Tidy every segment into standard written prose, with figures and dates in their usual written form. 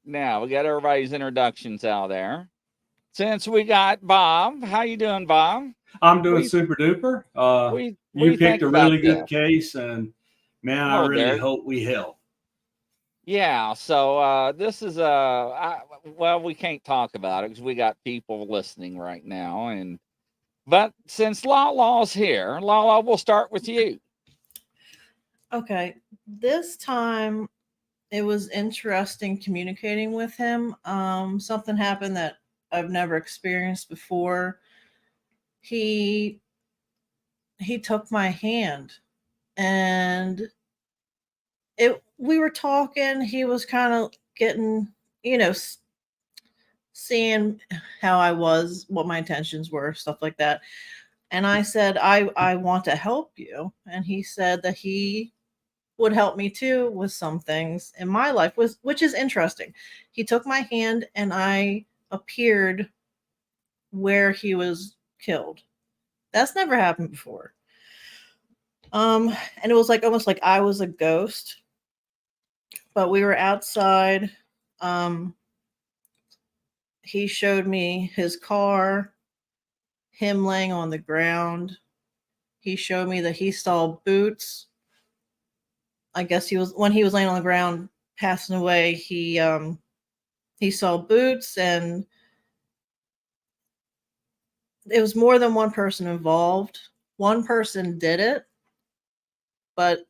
Now we got everybody's introductions out there. Since we got Bob, how you doing, Bob? I'm doing We super duper. what do You you think picked a about really good this? case, and man, I Oh, really there. hope we help. Yeah. So this is well, we can't talk about it because we got people listening right now, and but since Law's here, Law, we'll start with you. Okay, this time it was interesting communicating with him. Something happened that I've never experienced before. He he took my hand and it we were talking. He was kind of getting, you know, seeing how I was, what my intentions were, stuff like that. And I said, I want to help you. And he said that he would help me too with some things in my life, was which is interesting. He took my hand and I appeared where he was killed. That's never happened before. And it was like almost like I was a ghost, but we were outside. Um, he showed me his car, him laying on the ground. He showed me that he saw boots. I guess he was when he was laying on the ground passing away, he saw boots, and it was more than one person involved. One person did it, but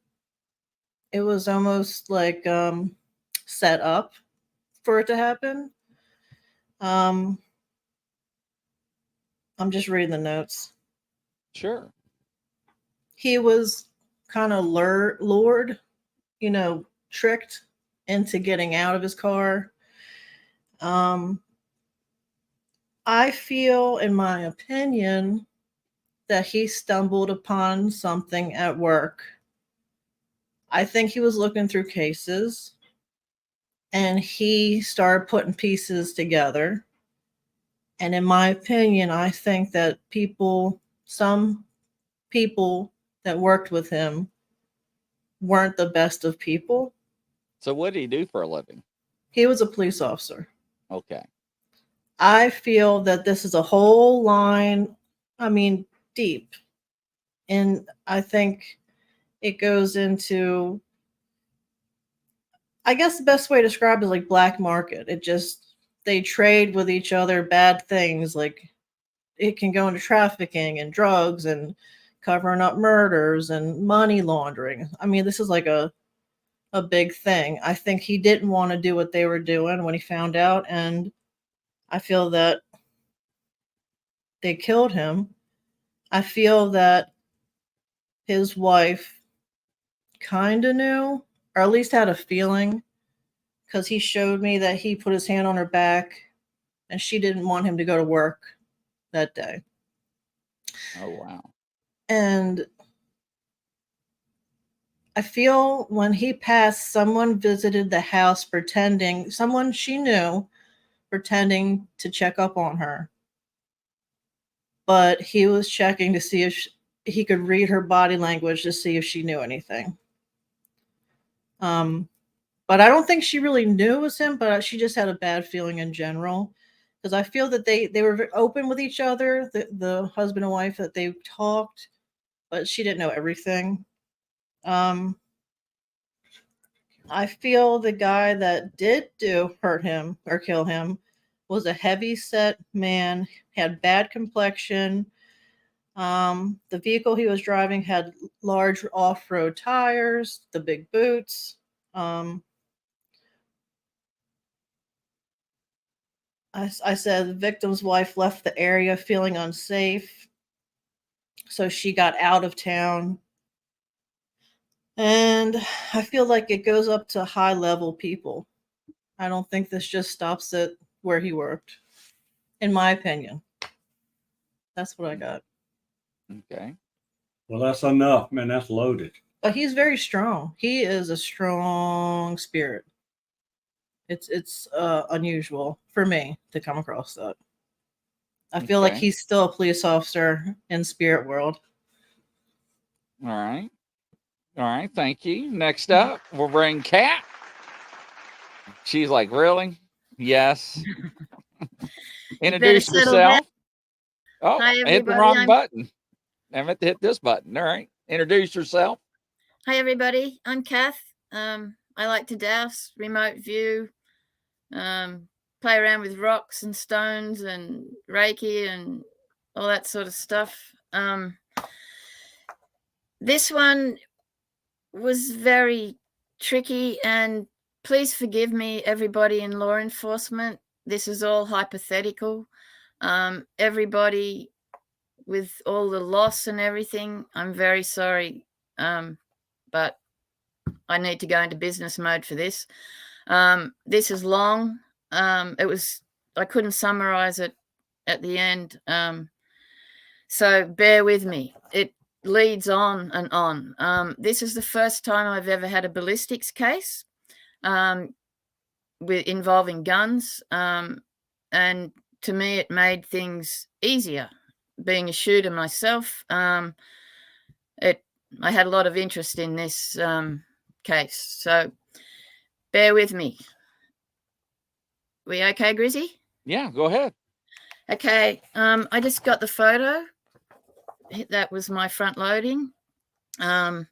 it was almost like set up for it to happen. Um, I'm just reading the notes. Sure. He was kind of lured, tricked into getting out of his car. Um, I feel, in my opinion, that he stumbled upon something at work. I think he was looking through cases and he started putting pieces together. And in my opinion, I think that some people that worked with him weren't the best of people. So what do you do for a living? He was a police officer. Okay. I feel that this is a whole line, I mean, deep. And I think it goes into, I guess the best way to describe it is like black market. They trade with each other bad things. Like it can go into trafficking and drugs and covering up murders and money laundering. I mean, this is like a big thing. I think he didn't want to do what they were doing when he found out. And I feel that they killed him. I feel that his wife kind of knew, or at least had a feeling, because he showed me that he put his hand on her back and she didn't want him to go to work that day. Oh wow. And I feel when he passed, someone visited the house someone she knew, pretending to check up on her. But he was checking to see if he could read her body language to see if she knew anything. Um, but I don't think she really knew it was him, but she just had a bad feeling in general. Because I feel that they were open with each other, the husband and wife, that they talked, but she didn't know everything. Um, I feel the guy that did do hurt him or kill him was a heavy set man, had bad complexion. The vehicle he was driving had large off road tires, the big boots. Um, I said the victim's wife left the area feeling unsafe, so she got out of town. And I feel like it goes up to high level people. I don't think this just stops at where he worked, in my opinion. That's what I got. Okay. Well, that's enough, man. That's loaded. But he's very strong. He is a strong spirit. It's unusual for me to come across that. I feel like Okay. he's still a police officer in spirit world. All right. All right. Thank you. Next up, we'll bring Kat. She's like, really? Yes. You Introduce better settle down. yourself. Oh, Hi, I hit the everybody. wrong button. I meant to hit this button. All right. Introduce yourself. Hi, everybody. I'm Kath. I like to douse, remote view, play around with rocks and stones and Reiki and all that sort of stuff. This one was very tricky, and please forgive me, everybody in law enforcement. This is all hypothetical. Everybody with all the loss and everything, I'm very sorry, but I need to go into business mode for this. This is long. I couldn't summarize it at the end. So bear with me. It leads on and on. This is the first time I've ever had a ballistics case involving guns. And to me, it made things easier. Being a shooter myself, I had a lot of interest in this case. So bear with me. We okay, Grizzy? Yeah, go ahead. Okay. I just got the photo. That was my front loading. As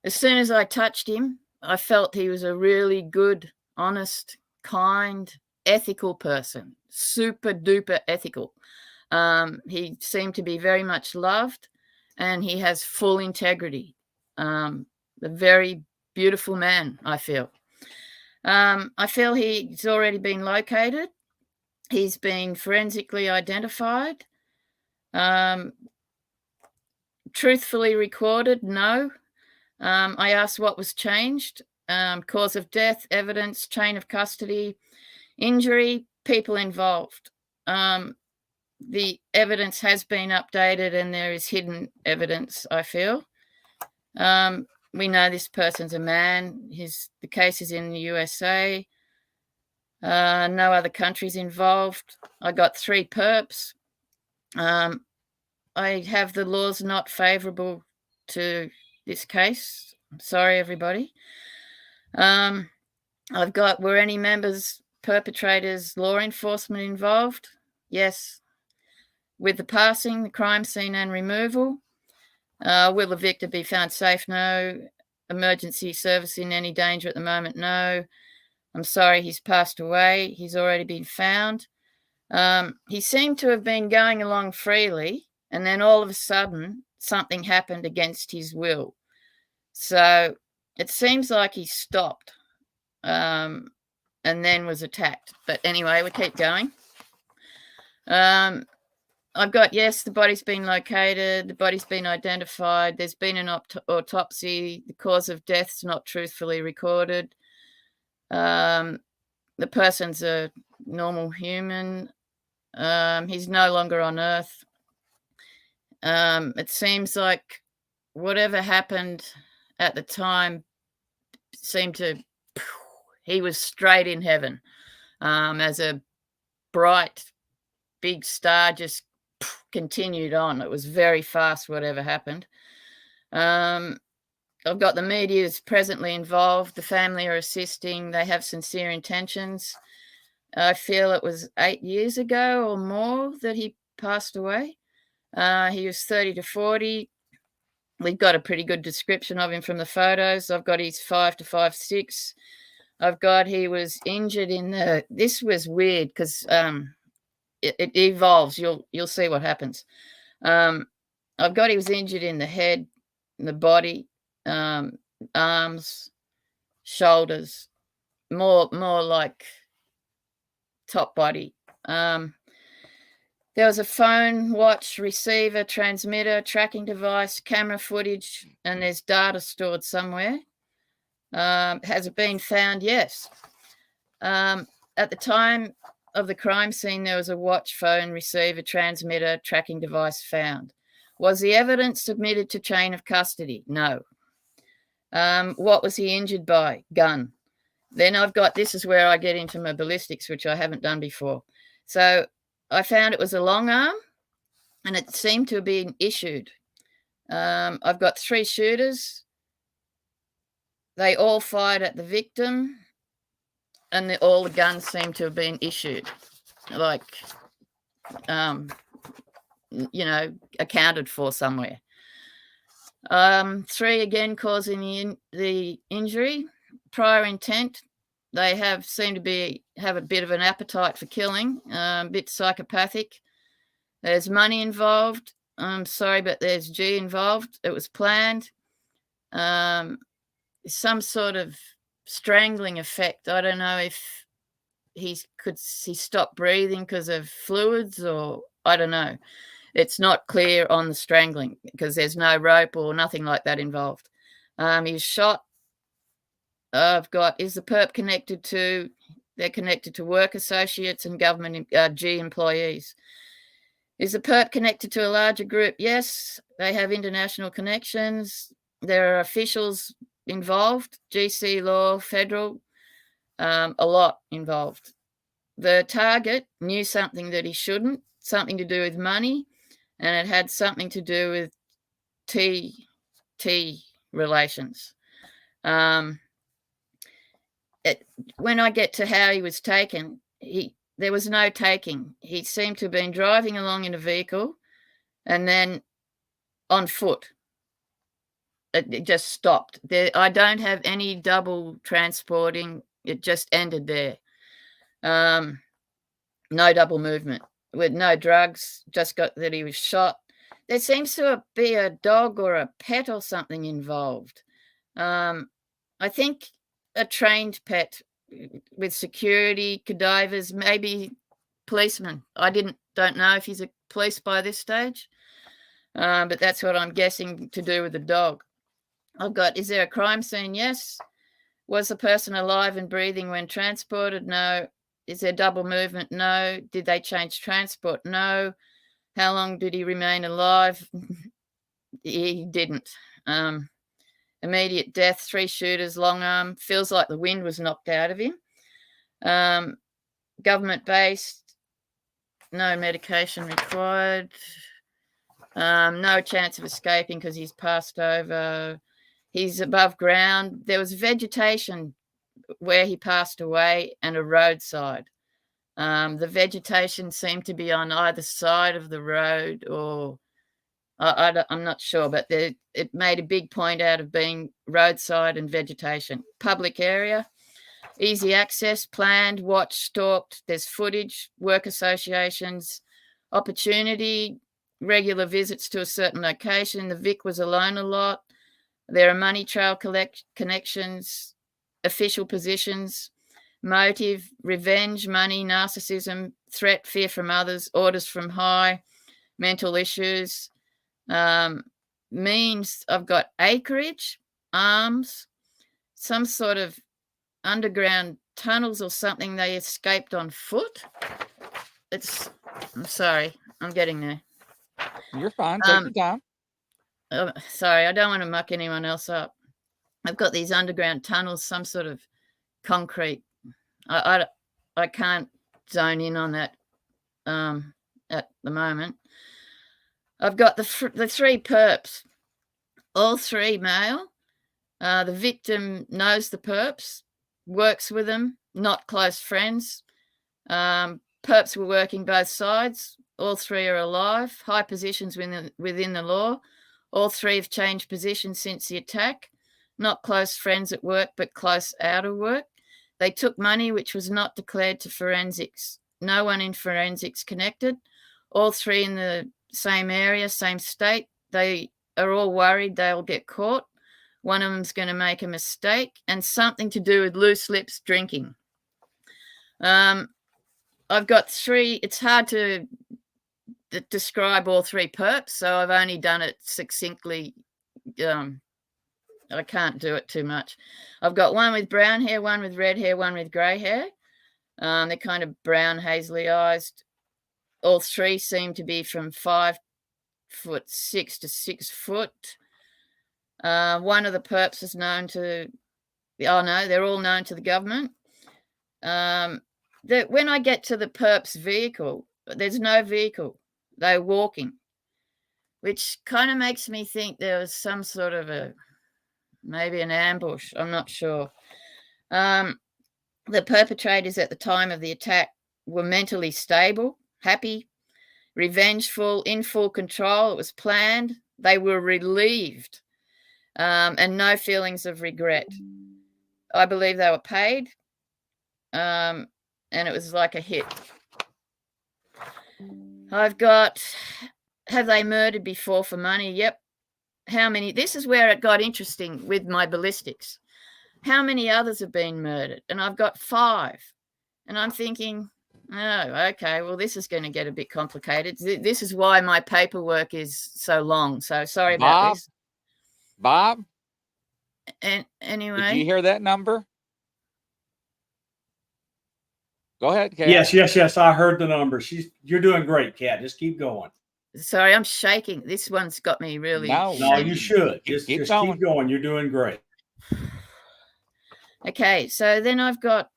soon as I touched him, I felt he was a really good, honest, kind, ethical person. Super duper ethical. He seemed to be very much loved, and he has full integrity. A very beautiful man, I feel. I feel he's already been located. He's been forensically identified. Truthfully recorded, no. I asked what was changed. Cause of death, evidence, chain of custody, injury, people involved. The evidence has been updated, and there is hidden evidence, I feel. We know this person's a man. The case is in the USA. No other countries involved. I got 3 perps. I have the laws not favorable to this case. Sorry, everybody. I've got, were any members, perpetrators, law enforcement involved? Yes. With the passing, the crime scene and removal. Will the victim be found safe? No. Emergency service in any danger at the moment? No. I'm sorry, he's passed away. He's already been found. He seemed to have been going along freely, and then all of a sudden, something happened against his will. So it seems like he stopped and then was attacked. But anyway, we keep going. I've got, yes, the body's been located. The body's been identified. There's been an autopsy. The cause of death's not truthfully recorded. The person's a normal human. He's no longer on Earth. It seems like whatever happened at the time seemed to, he was straight in heaven, as a bright, big star just continued on. It was very fast, whatever happened. I've got the media is presently involved. The family are assisting. They have sincere intentions. I feel it was 8 years ago or more that he passed away. He was 30 to 40. We've got a pretty good description of him from the photos. I've got he's 5 to 5'6". I've got he was injured in the. This was weird because it evolves. You'll see what happens. I've got he was injured in the head, in the body, arms, shoulders, more like top body. There was a phone, watch, receiver, transmitter, tracking device, camera footage, and there's data stored somewhere. Has it been found? Yes. At the time of the crime scene, there was a watch, phone, receiver, transmitter, tracking device found. Was the evidence submitted to chain of custody? No. What was he injured by? Gun. Then I've got, this is where I get into my ballistics, which I haven't done before. So I found it was a long arm, and it seemed to have been issued. I've got 3 shooters. They all fired at the victim. and all the guns seem to have been issued, like, accounted for somewhere. 3, again, causing the injury. Prior intent. They seem to have a bit of an appetite for killing, a bit psychopathic. There's money involved. I'm sorry, but there's G involved. It was planned. Some sort of strangling effect. I don't know if he stopped breathing because of fluids, or I don't know. It's not clear on the strangling because there's no rope or nothing like that involved. He was shot. Is the perp connected to? They're connected to work associates and government G employees. Is the perp connected to a larger group? Yes, they have international connections. There are officials involved, GC law, federal, a lot involved. The target knew something that he shouldn't, something to do with money, and it had something to do with T relations. When I get to how he was taken, there was no taking. He seemed to have been driving along in a vehicle and then on foot. It just stopped. I don't have any double transporting. It just ended there. No double movement with no drugs, just got that he was shot. There seems to be a dog or a pet or something involved. I think a trained pet with security, cadavers, maybe policeman. I don't know if he's a police by this stage, but that's what I'm guessing to do with the dog. Is there a crime scene? Yes. Was the person alive and breathing when transported? No. Is there double movement? No. Did they change transport? No. How long did he remain alive? He didn't. Immediate death, 3 shooters, long arm. Feels like the wind was knocked out of him. Government-based, no medication required. No chance of escaping because he's passed over. He's above ground. There was vegetation where he passed away and a roadside. The vegetation seemed to be on either side of the road, or I'm not sure, but it made a big point out of being roadside and vegetation. Public area, easy access, planned, watched, stalked. There's footage, work associations, opportunity, regular visits to a certain location. The Vic was alone a lot. There are money trail connections, official positions, motive, revenge, money, narcissism, threat, fear from others, orders from high, mental issues. Means I've got acreage, arms, some sort of underground tunnels or something. They escaped on foot. I'm sorry, I'm getting there. You're fine. Take your time. Sorry, I don't want to muck anyone else up. I've got these underground tunnels, some sort of concrete. I can't zone in on that at the moment. I've got the 3 perps, all 3 male. The victim knows the perps, works with them, not close friends. Perps were working both sides. All 3 are alive, high positions within the law. All 3 have changed positions since the attack. Not close friends at work, but close out of work. They took money which was not declared to forensics. No one in forensics connected. All 3 in the same area, same state. They are all worried they'll get caught. One of them's going to make a mistake, and something to do with loose lips drinking. I've got 3. It's hard to describe all 3 perps, so I've only done it succinctly. I can't do it too much. I've got one with brown hair, one with red hair, one with grey hair. They're kind of brown, hazily eyes. All 3 seem to be from 5'6" to 6 foot. One of the perps is known to. Oh no, they're all known to the government. When I get to the perps' vehicle, there's no vehicle. They're walking, which kind of makes me think there was some sort of maybe an ambush. I'm not sure. The perpetrators at the time of the attack were mentally stable, happy, revengeful, in full control. It was planned. They were relieved, and no feelings of regret. I believe they were paid, and it was like a hit. I've got, have they murdered before for money? Yep. How many? This is where it got interesting with my ballistics. How many others have been murdered? And I've got 5. And I'm thinking, oh, okay, well, this is going to get a bit complicated. This is why my paperwork is so long. So sorry about this. Bob? And anyway. Did you hear that number? Go ahead, Kat. Yes. I heard the number. You're doing great, Kat. Just keep going. Sorry, I'm shaking. This one's got me really. No, you should. Just keep going. You're doing great. Okay, so then I've got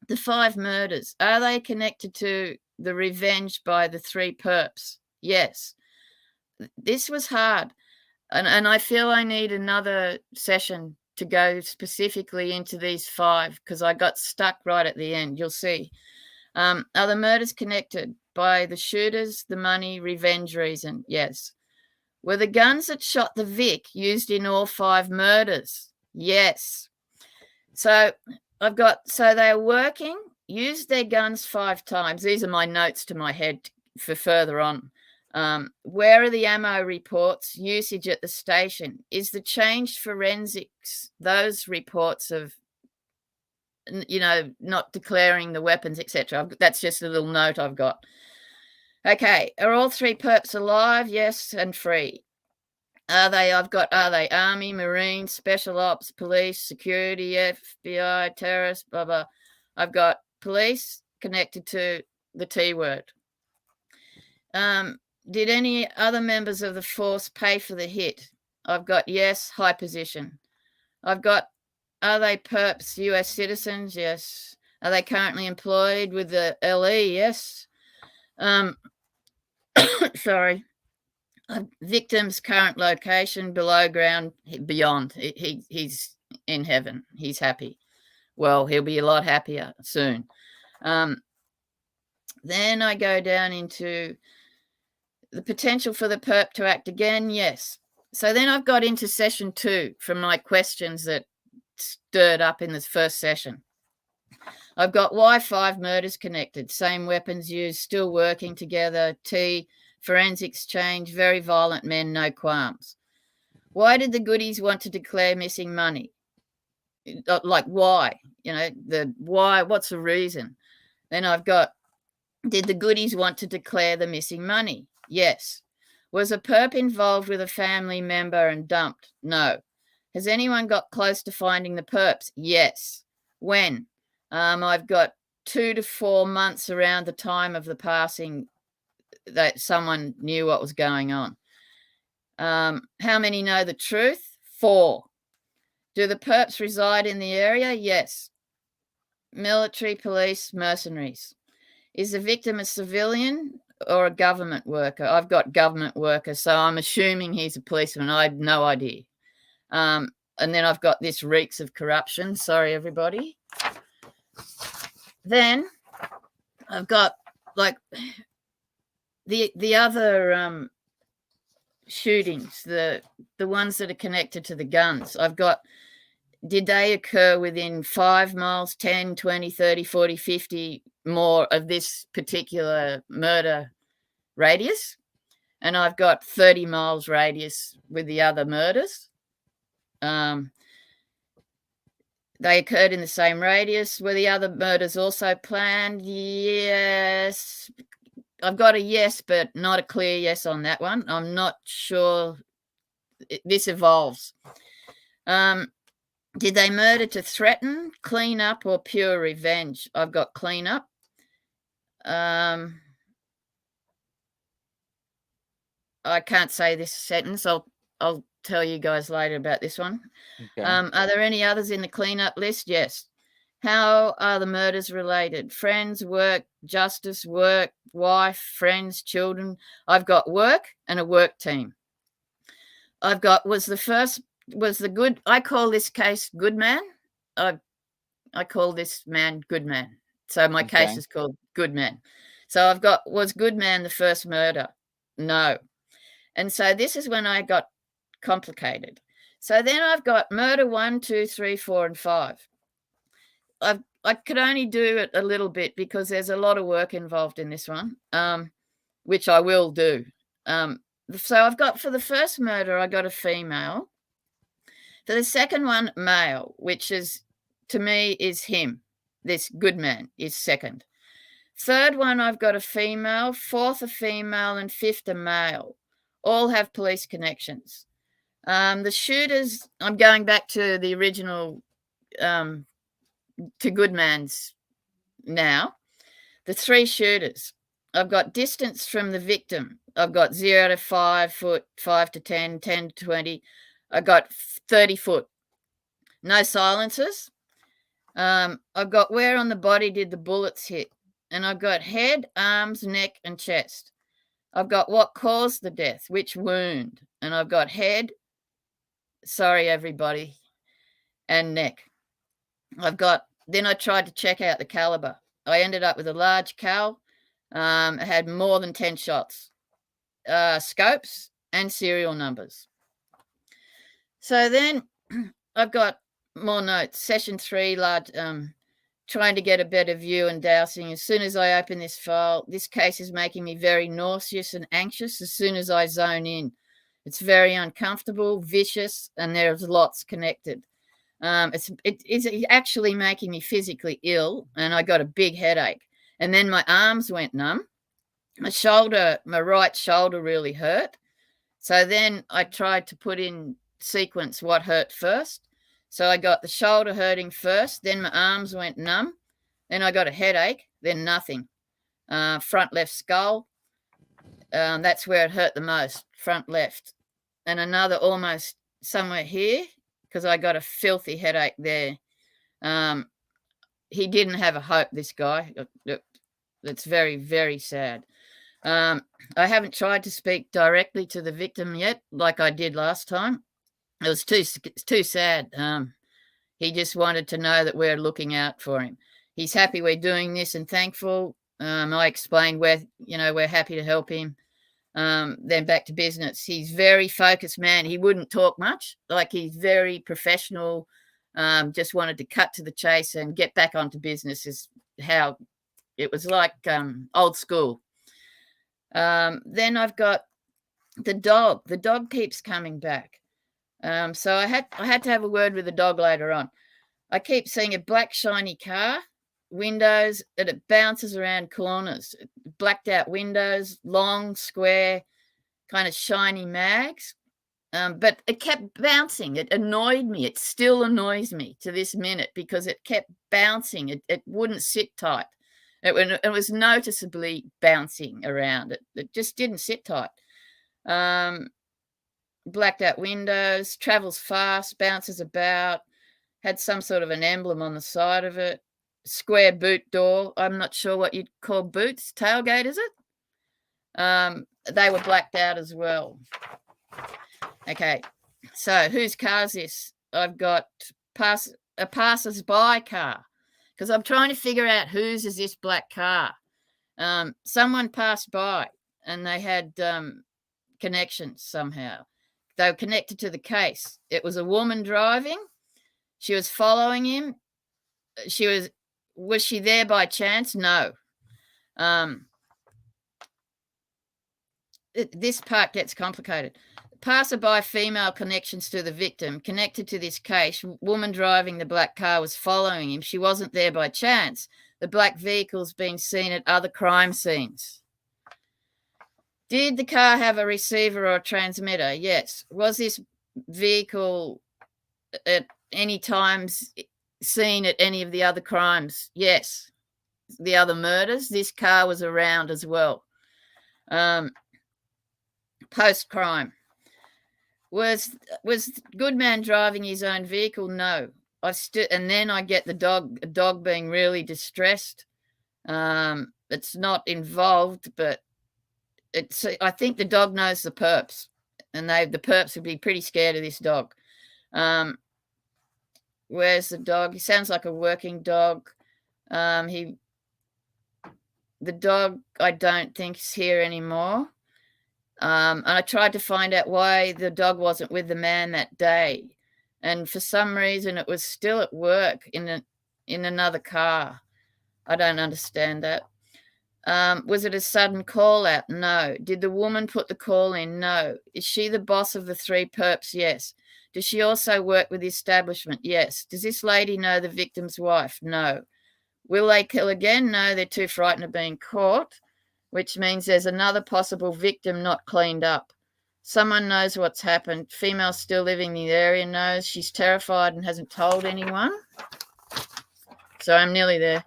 the 5 murders. Are they connected to the revenge by the 3 perps? Yes. This was hard. And I feel I need another session to go specifically into these 5 because I got stuck right at the end. You'll see. Are the murders connected by the shooters, the money, revenge reason? Yes. Were the guns that shot the Vic used in all 5 murders? Yes. So I've got, so they're working, used their guns 5 times. These are my notes to my head for further on. Where are the ammo reports? Usage at the station. Is the changed forensics, those reports of, not declaring the weapons, etc. That's just a little note I've got. Okay, are all 3 perps alive? Yes, and free. Are they Army, Marines, Special Ops, Police, Security, FBI, terrorists, blah, blah. I've got police connected to the T word. Did any other members of the force pay for the hit? I've got yes, high position. I've got, are they perps, US citizens? Yes. Are they currently employed with the LE? Yes. Sorry. Victim's current location, below ground, beyond. He's in heaven. He's happy. Well, he'll be a lot happier soon. Then I go down into the potential for the perp to act again. Yes. So then I've got into session 2 from my questions that stirred up in this first session. I've got why 5 murders connected, same weapons used, still working together, T, forensics change, very violent men, no qualms. Why did the goodies want to declare missing money? Like why? The why, what's the reason? Then I've got, did the goodies want to declare the missing money? Yes. Was a perp involved with a family member and dumped? No. Has anyone got close to finding the perps? Yes. When? I've got 2 to 4 months around the time of the passing that someone knew what was going on. How many know the truth? 4. Do the perps reside in the area? Yes. Military, police, mercenaries. Is the victim a civilian or a government worker? I've got government worker, so I'm assuming he's a policeman. I had no idea. And then I've got this reeks of corruption. Sorry, everybody. Then I've got like the other shootings, the ones that are connected to the guns. I've got, did they occur within 5 miles, 10, 20, 30, 40, 50 more of this particular murder radius? And I've got 30 miles radius with the other murders. They occurred in the same radius. Were the other murders also planned? Yes. I've got a yes, but not a clear yes on that one. I'm not sure. This evolves. Did they murder to threaten, clean up, or pure revenge? I've got clean up. I can't say this sentence. I'll tell you guys later about this one. Okay. Are there any others in the cleanup list? Yes. How are the murders related? Friends, work, justice, work, wife, friends, children. I've got work and a work team. I've got, was the good, I call this case good man. I call this man Good Man. So my case Okay. is called Good Man. So I've got, was Good Man the first murder? No. And so this is when I got complicated. So then I've got murder 1, 2, 3, 4, and 5. I could only do it a little bit because there's a lot of work involved in this one, which I will do. So I've got, for the first murder, I got a female. For the second one, male, which is, to me, is him. This Good Man is second. Third one, I've got a female. Fourth, a female. And fifth, a male. All have police connections. The shooters, I'm going back to the original, to Good Man's now. The 3 shooters, I've got distance from the victim. I've got 0 to 5 foot, 5 to 10, 10 to 20. I've got 30 foot. No silencers. I've got where on the body did the bullets hit. And I've got head, arms, neck, and chest. I've got what caused the death, which wound. And I've got head, sorry everybody, and neck. Then I tried to check out the caliber. I ended up with a large cal. It had more than 10 shots, scopes, and serial numbers. So then I've got more notes. Session 3, large, trying to get a better view and dowsing. As soon as I open this file, this case is making me very nauseous and anxious as soon as I zone in. It's very uncomfortable, vicious, and there's lots connected. It's actually making me physically ill, and I got a big headache. And then my arms went numb. My right shoulder really hurt. So then I tried to put in sequence what hurt first. So I got the shoulder hurting first, then my arms went numb, then I got a headache, then nothing. Front left skull, that's where it hurt the most, front left. And another almost somewhere here, because I got a filthy headache there. He didn't have a hope, this guy. It's very, very sad. I haven't tried to speak directly to the victim yet, like I did last time. It was too sad. He just wanted to know that we're looking out for him. He's happy we're doing this and thankful. I explained we're happy to help him. Then back to business. He's very focused man. He wouldn't talk much. Like, he's very professional. Just wanted to cut to the chase and get back onto business is how it was, like old school. Then I've got the dog. The dog keeps coming back. So I had to have a word with the dog later on. I keep seeing a black shiny car, windows, and it bounces around corners. Blacked out windows, long, square, kind of shiny mags. But it kept bouncing. It annoyed me. It still annoys me to this minute because it kept bouncing. It wouldn't sit tight. It was noticeably bouncing around. It just didn't sit tight. Blacked out windows, travels fast, bounces about, had some sort of an emblem on the side of it. Square boot door. I'm not sure what you'd call boots. Tailgate, is it? They were blacked out as well. Okay, so whose car is this? I've got a passers-by car because I'm trying to figure out whose is this black car. Someone passed by and they had connections somehow. They were connected to the case. It was a woman driving. She was following him. Was she there by chance? No. This part gets complicated. Passerby female connections to the victim connected to this case. Woman driving the black car was following him. She wasn't there by chance. The black vehicle's been seen at other crime scenes. Did the car have a receiver or a transmitter? Yes. Was this vehicle at any times seen at any of the other crimes? Yes. The other murders, this car was around as well. Post-crime. Was Good Man driving his own vehicle? No. And then I get the dog being really distressed. It's not involved, but I think the dog knows the perps, and the perps would be pretty scared of this dog. Where's the dog? He sounds like a working dog. The dog, I don't think, is here anymore. And I tried to find out why the dog wasn't with the man that day. And for some reason, it was still at work in another car. I don't understand that. Was it a sudden call out? No. Did the woman put the call in? No. Is she the boss of the 3 perps? Yes. Does she also work with the establishment? Yes. Does this lady know the victim's wife? No. Will they kill again? No, they're too frightened of being caught, which means there's another possible victim not cleaned up. Someone knows what's happened. Female still living in the area knows. She's terrified and hasn't told anyone. So I'm nearly there.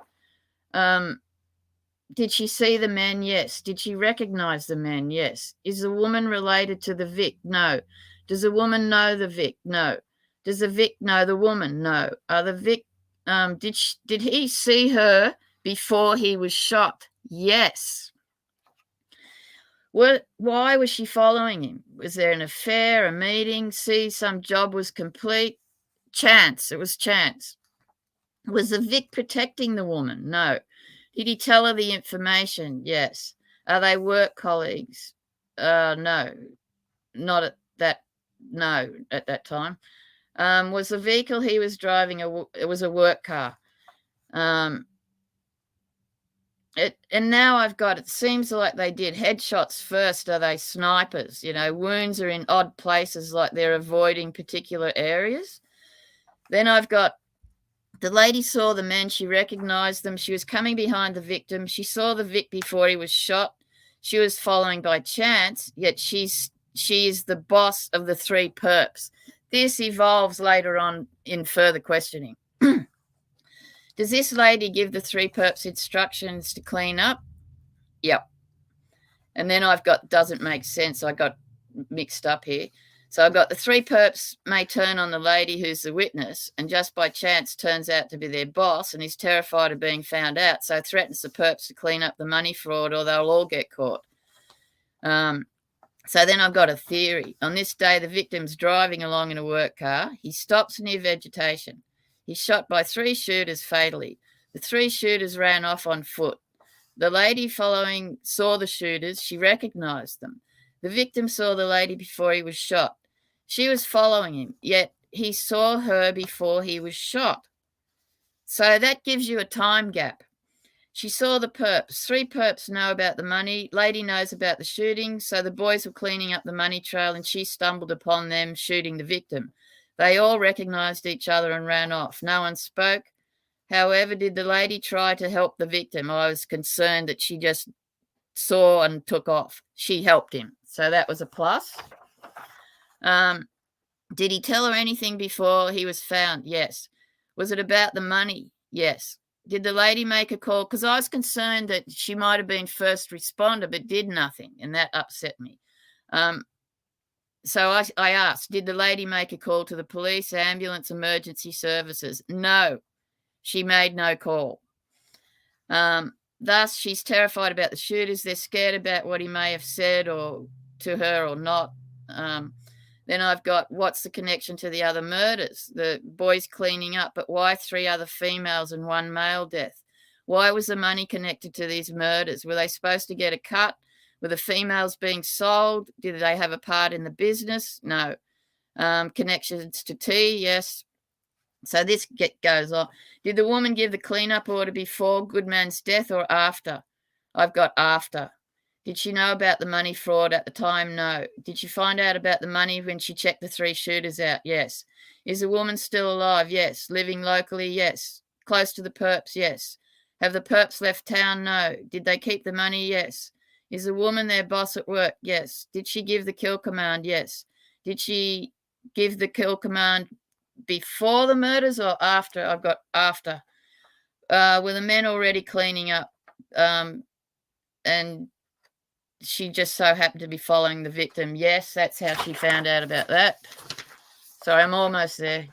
Did she see the man? Yes. Did she recognize the man? Yes. Is the woman related to the Vic? No. Does the woman know the Vic? No. Does the Vic know the woman? No. Are the Vic? Did he see her before he was shot? Yes. Why was she following him? Was there an affair, a meeting? See, some job was complete? Chance. It was chance. Was the Vic protecting the woman? No. Did he tell her the information? Yes. Are they work colleagues? No. Not at that. No, at that time. Was the vehicle he was driving it was a work car? And now I've got, it seems like they did headshots first. Are they snipers? You know, wounds are in odd places, like they're avoiding particular areas. Then I've got, the lady saw the men. She recognized them. She was coming behind the victim. She saw the Vic before he was shot. She was following by chance, yet she is the boss of the 3 perps. This evolves later on in further questioning. Does this lady give the 3 perps instructions to clean up? Yep. And then I've got, doesn't make sense. I got mixed up here. So I've got the 3 perps may turn on the lady who's the witness, and just by chance turns out to be their boss, and is terrified of being found out, so threatens the perps to clean up the money fraud, or they'll all get caught. So then I've got a theory. On this day, the victim's driving along in a work car. He stops near vegetation. He's shot by 3 shooters fatally. The 3 shooters ran off on foot. The lady following saw the shooters. She recognized them. The victim saw the lady before he was shot. She was following him, yet he saw her before he was shot. So that gives you a time gap. She saw the perps. 3 perps know about the money. Lady knows about the shooting. So the boys were cleaning up the money trail and she stumbled upon them shooting the victim. They all recognized each other and ran off. No one spoke. However, did the lady try to help the victim? I was concerned that she just saw and took off. She helped him. So that was a plus. Did he tell her anything before he was found? Yes. Was it about the money? Yes. Did the lady make a call? Because I was concerned that she might have been first responder but did nothing, and that upset me. So I asked, did the lady make a call to the police, ambulance, emergency services? No, she made no call. Thus, she's terrified about the shooters. They're scared about what he may have said or to her or not. Then I've got, what's the connection to the other murders? The boys cleaning up, but why 3 other females and 1 male death? Why was the money connected to these murders? Were they supposed to get a cut? Were the females being sold? Did they have a part in the business? No. Connections to tea? Yes. So this goes on. Did the woman give the cleanup order before Goodman's death or after? I've got after. Did she know about the money fraud at the time? No. Did she find out about the money when she checked the 3 shooters out? Yes. Is the woman still alive? Yes. Living locally? Yes. Close to the perps? Yes. Have the perps left town? No. Did they keep the money? Yes. Is the woman their boss at work? Yes. Did she give the kill command? Yes. Did she give the kill command before the murders or after? I've got after. Were the men already cleaning up? And she just so happened to be following the victim. Yes, that's how she found out about that. Sorry, I'm almost there.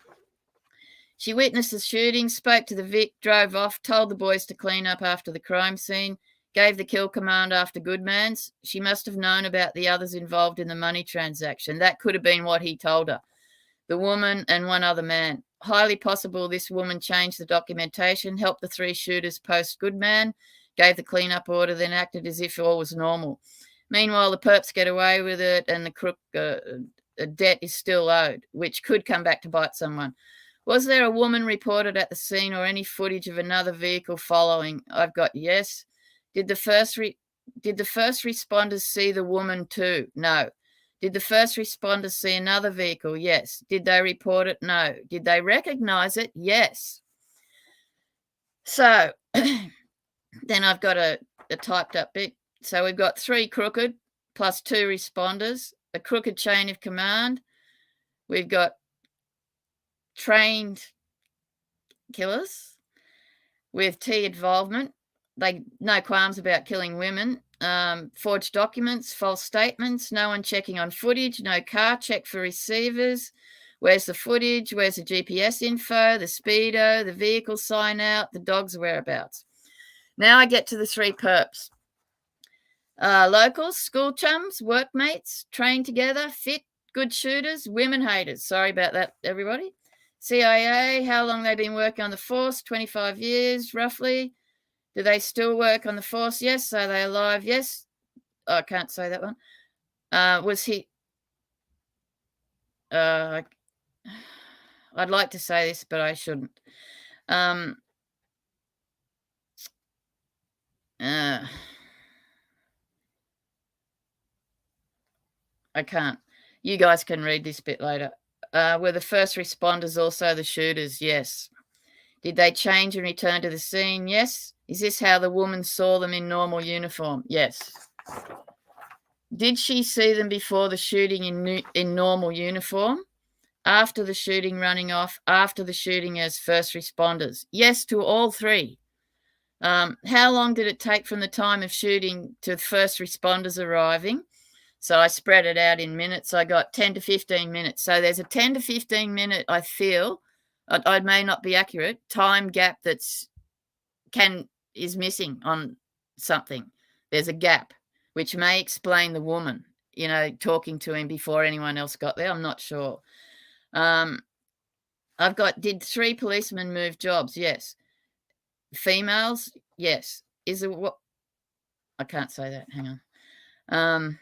She witnessed the shooting, spoke to the Vic, drove off, told the boys to clean up after the crime scene, gave the kill command after Goodman's. She must have known about the others involved in the money transaction. That could have been what he told her. The woman and 1 other man. highly possible this woman changed the documentation, helped the 3 shooters post Goodman, gave the cleanup order, then acted as if all was normal. Meanwhile, the perps get away with it and the crook debt is still owed, which could come back to bite someone. Was there a woman reported at the scene or any footage of another vehicle following? I've got yes. Did the first responders see the woman too? No. Did the first responders see another vehicle? Yes. Did they report it? No. Did they recognize it? Yes. So then I've got a typed up bit. So we've got 3 crooked plus 2 responders, a crooked chain of command. We've got trained killers with T involvement. They no qualms about killing women. Forged documents, false statements, no one checking on footage, no car check for receivers. Where's the footage? Where's the GPS info, the speedo, the vehicle sign out, the dog's whereabouts? Now I get to the 3 perps. Locals, school chums, workmates, trained together, fit, good shooters, women haters. Sorry about that, everybody. CIA, how long they've been working on the force? 25 years, roughly. Do they still work on the force? Yes. Are they alive? Yes. Oh, I can't say that one. Was he... I'd like to say this, but I shouldn't. I can't. You guys can read this bit later. Were the first responders also the shooters? Yes. Did they change and return to the scene? Yes. Is this how the woman saw them in normal uniform? Yes. Did she see them before the shooting in normal uniform? After the shooting running off? After the shooting as first responders? Yes to all 3. How long did it take from the time of shooting to the first responders arriving? So I spread it out in minutes. I got 10 to 15 minutes. So there's a 10 to 15 minute, I feel, I may not be accurate, time gap is missing on something. There's a gap, which may explain the woman, talking to him before anyone else got there. I'm not sure. I've got, did 3 policemen move jobs? Yes. Females? Yes. Is it what? I can't say that. Hang on.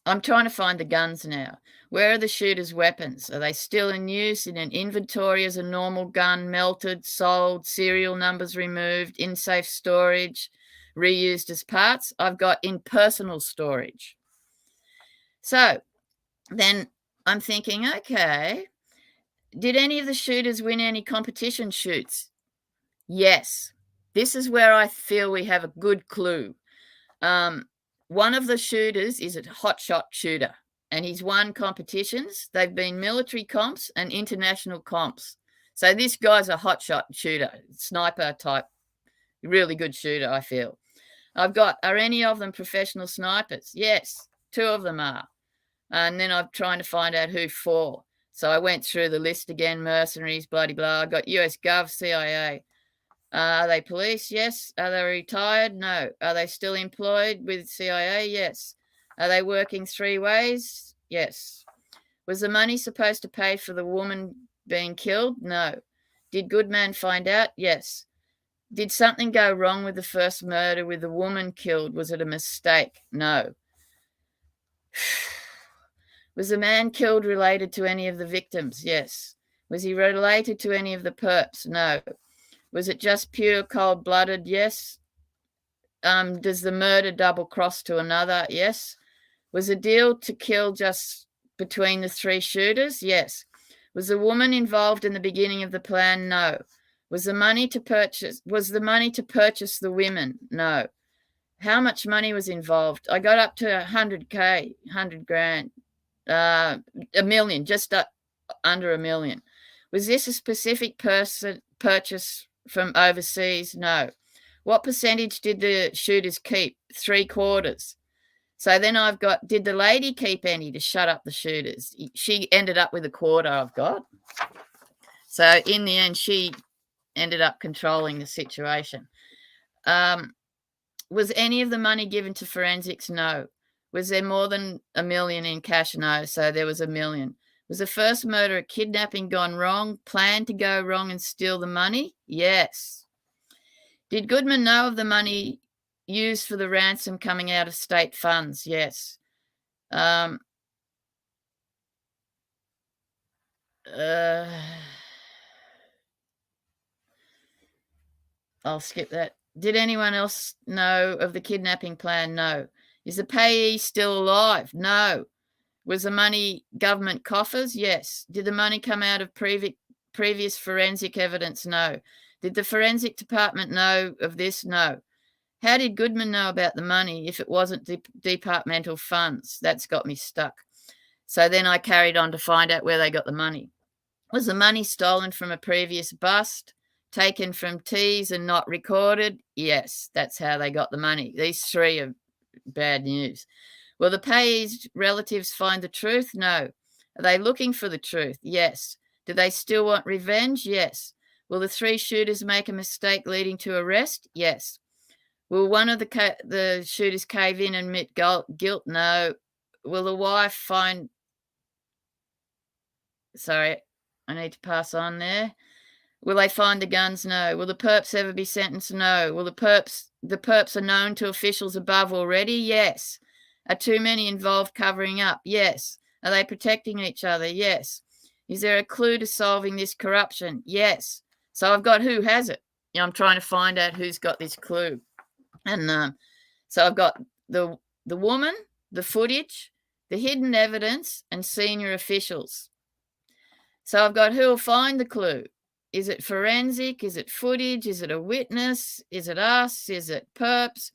I'm trying to find the guns now. Where are the shooters' weapons? Are they still in use, in an inventory as a normal gun, melted, sold, serial numbers removed, in safe storage, reused as parts? I've got in personal storage. So then I'm thinking, okay, did any of the shooters win any competition shoots? Yes. This is where I feel we have a good clue. One of the shooters is a hotshot shooter, and he's won competitions. They've been military comps and international comps. So this guy's a hotshot shooter, sniper type, really good shooter, I feel. I've got, are any of them professional snipers? Yes, 2 of them are. And then I'm trying to find out who for. So I went through the list again, mercenaries, bloody blah. I got US Gov, CIA. Are they police? Yes. Are they retired? No. Are they still employed with CIA? Yes. Are they working 3 ways? Yes. Was the money supposed to pay for the woman being killed? No. Did Goodman find out? Yes. Did something go wrong with the first murder with the woman killed? Was it a mistake? No. Was the man killed related to any of the victims? Yes. Was he related to any of the perps? No. Was it just pure cold-blooded? Yes. Does the murder double-cross to another? Yes. Was the deal to kill just between the 3 shooters? Yes. Was the woman involved in the beginning of the plan? No. Was the money to purchase the women? No. How much money was involved? I got up to 100K, 100 grand, $1 million, just under $1 million. Was this a specific purchase from overseas? No. What percentage did the shooters keep? 3/4. So then I've got, did the lady keep any to shut up the shooters? She ended up with 1/4 I've got. So in the end, she ended up controlling the situation. Was any of the money given to forensics? No. Was there more than $1 million in cash? No. So there was $1 million. Was the first murder a kidnapping gone wrong, planned to go wrong and steal the money? Yes. Did Goodman know of the money used for the ransom coming out of state funds? Yes. I'll skip that. Did anyone else know of the kidnapping plan? No. Is the payee still alive? No. Was the money government coffers? Yes. Did the money come out of previous forensic evidence? No. Did the forensic department know of this? No. How did Goodman know about the money if it wasn't departmental funds? That's got me stuck. So then I carried on to find out where they got the money. Was the money stolen from a previous bust, taken from teas and not recorded? Yes, that's how they got the money. These three are bad news. Will the payee's relatives find the truth? No. Are they looking for the truth? Yes. Do they still want revenge? Yes. Will the three shooters make a mistake leading to arrest? Yes. Will one of the shooters cave in and admit guilt? No. Will the wife find... Sorry, I need to pass on there. Will they find the guns? No. Will the perps ever be sentenced? No. Will the perps are known to officials above already? Yes. Are too many involved covering up? Yes. Are they protecting each other? Yes. Is there a clue to solving this corruption? Yes. So I've got who has it. I'm trying to find out who's got this clue. And so I've got the woman, the footage, the hidden evidence, and senior officials. So I've got who will find the clue. Is it forensic? Is it footage? Is it a witness? Is it us? Is it perps?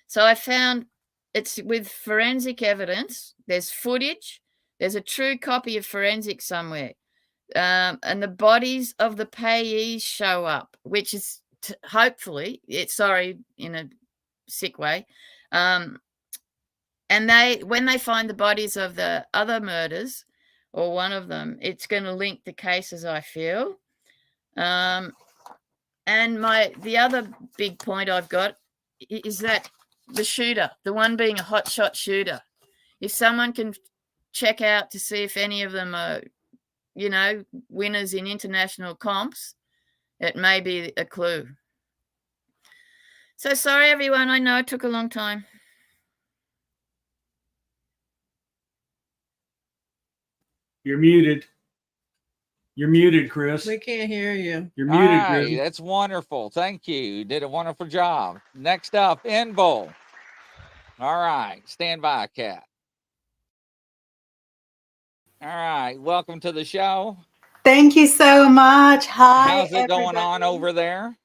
So I found it's with forensic evidence. There's footage. There's a true copy of forensic somewhere. And the bodies of the payees show up, which is hopefully, in a sick way. And when they find the bodies of the other murders, or one of them, it's going to link the cases, I feel. And the other big point I've got is that the shooter, the one being a hotshot shooter, if someone can check out to see if any of them are, winners in international comps, it may be a clue. So sorry, everyone. I know it took a long time. You're muted. You're muted, Chris. We can't hear you. You're muted, All Chris. right, that's wonderful. Thank you. You did a wonderful job. Next up, Inbull. All right, stand by, Kat. All right, welcome to the show. Thank you so much. Hi, how's it going on everybody. over there?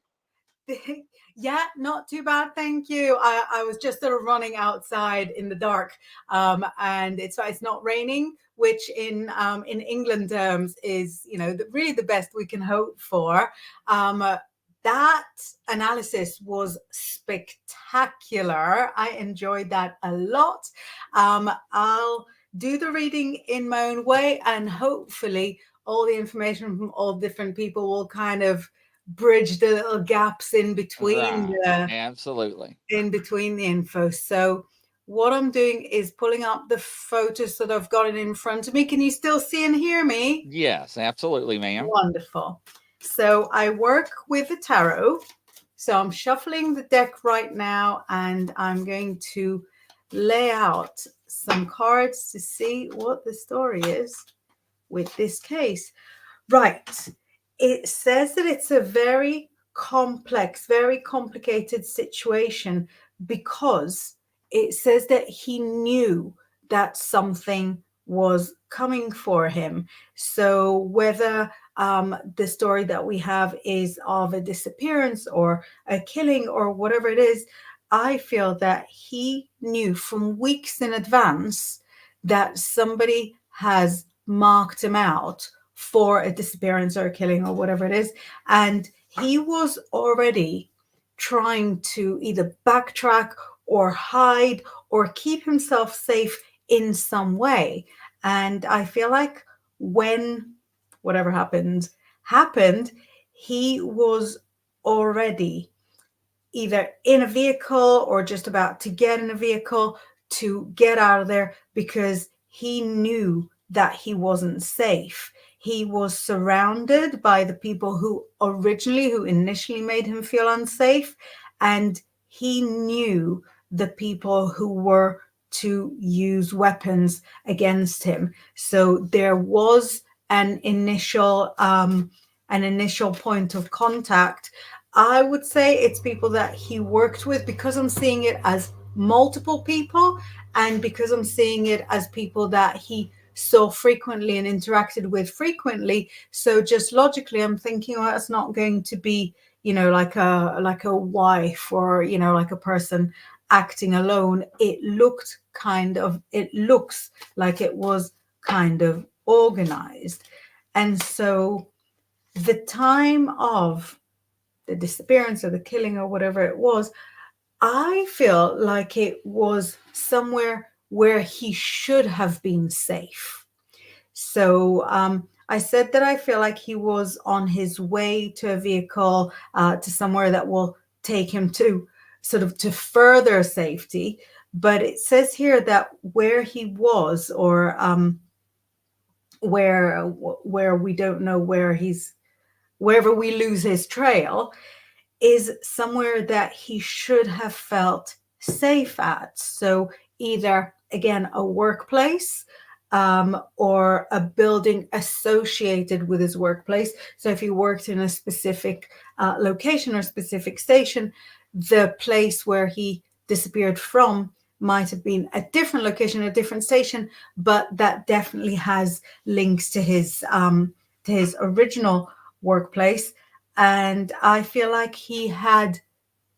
Yeah, not too bad, thank you. I was just sort of running outside in the dark, and it's not raining, which in England terms is really the best we can hope for. That analysis was spectacular. I enjoyed that a lot. I'll do the reading in my own way, and hopefully all the information from all different people will kind of bridge the little gaps in between. Right. Absolutely. In between the info. So what I'm doing is pulling up the photos that I've got in front of me. Can you still see and hear me? Yes, absolutely, ma'am. Wonderful. So I work with the tarot. So I'm shuffling the deck right now, and I'm going to lay out some cards to see what the story is with this case. Right. It says that it's a very complex, very complicated situation, because it says that he knew that something was coming for him. So whether the story that we have is of a disappearance or a killing or whatever it is, I feel that he knew from weeks in advance that somebody has marked him out for a disappearance or a killing or whatever it is. And he was already trying to either backtrack or hide or keep himself safe in some way. And I feel like when whatever happened, he was already either in a vehicle or just about to get in a vehicle to get out of there, because he knew that he wasn't safe. He was surrounded by the people who initially made him feel unsafe, and he knew the people who were to use weapons against him. So there was an initial point of contact. I would say it's people that he worked with, because I'm seeing it as multiple people, and because I'm seeing it as people that he saw frequently and interacted with frequently. So just logically, I'm thinking, well, it's not going to be, like a wife, or, like a person acting alone. It looks like it was kind of organized. And so the time of the disappearance or the killing or whatever it was, I feel like it was somewhere where he should have been safe. So I said that I feel like he was on his way to a vehicle, to somewhere that will take him to further safety. But it says here that where he was, or where we don't know wherever we lose his trail, is somewhere that he should have felt safe at. So either, again, a workplace, or a building associated with his workplace. So if he worked in a specific location or specific station, the place where he disappeared from might have been a different location, a different station, but that definitely has links to his original workplace. And I feel like he had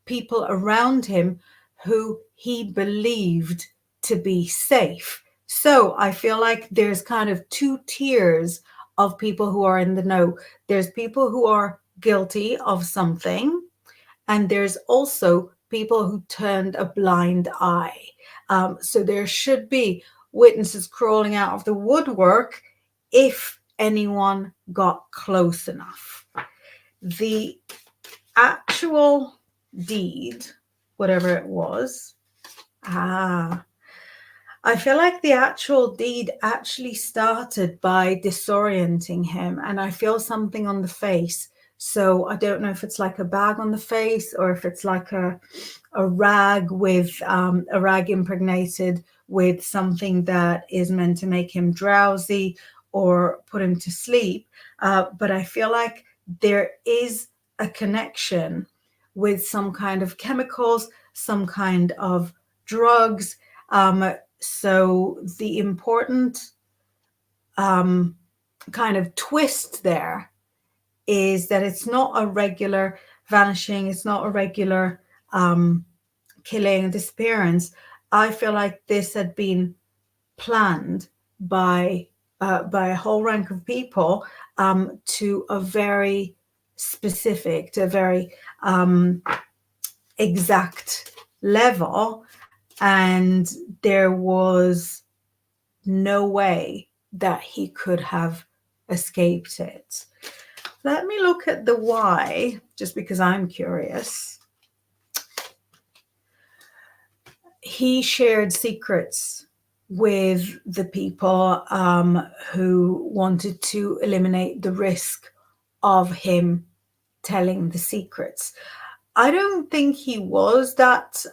people around him who he believed to be safe. So I feel like there's kind of two tiers of people who are in the know. There's people who are guilty of something, and there's also people who turned a blind eye. So there should be witnesses crawling out of the woodwork if anyone got close enough. The actual deed, whatever it was, I feel like the actual deed actually started by disorienting him, and I feel something on the face. So I don't know if it's like a bag on the face, or if it's like a rag impregnated with something that is meant to make him drowsy or put him to sleep. But I feel like there is a connection with some kind of chemicals, some kind of drugs. So the important kind of twist there is that it's not a regular vanishing. It's not a regular killing and disappearance. I feel like this had been planned by a whole rank of people to a very specific, to a very exact level, and there was no way that he could have escaped it. Let me look at the why, just because I'm curious. He shared secrets with the people who wanted to eliminate the risk of him telling the secrets. I don't think he was that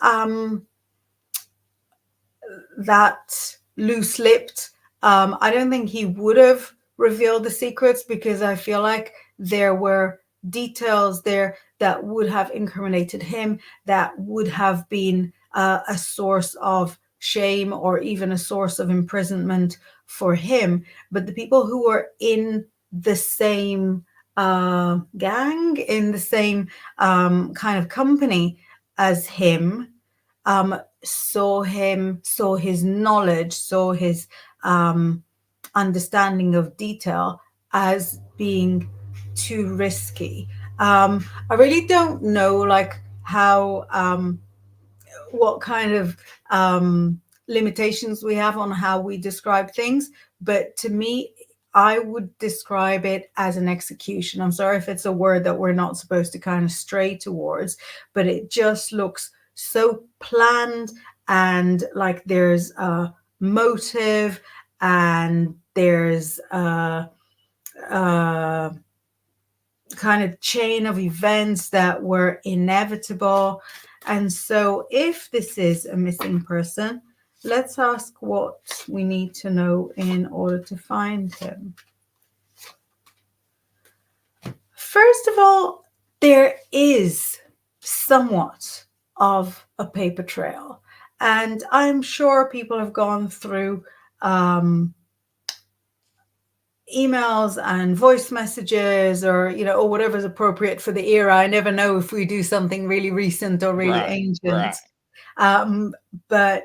loose-lipped. I don't think he would have revealed the secrets, because I feel like there were details there that would have incriminated him, that would have been a source of shame or even a source of imprisonment for him. But the people who were in the same gang, in the same kind of company as him, saw his knowledge, saw his understanding of detail as being too risky. I really don't know, like, how what kind of limitations we have on how we describe things, but to me, I would describe it as an execution. I'm sorry if it's a word that we're not supposed to kind of stray towards, but it just looks so planned, and like there's a motive, and there's a kind of chain of events that were inevitable. And so if this is a missing person, let's ask what we need to know in order to find him. First of all, there is somewhat of a paper trail. And I'm sure people have gone through emails and voice messages, or or whatever's appropriate for the era. I never know if we do something really recent or really ancient. But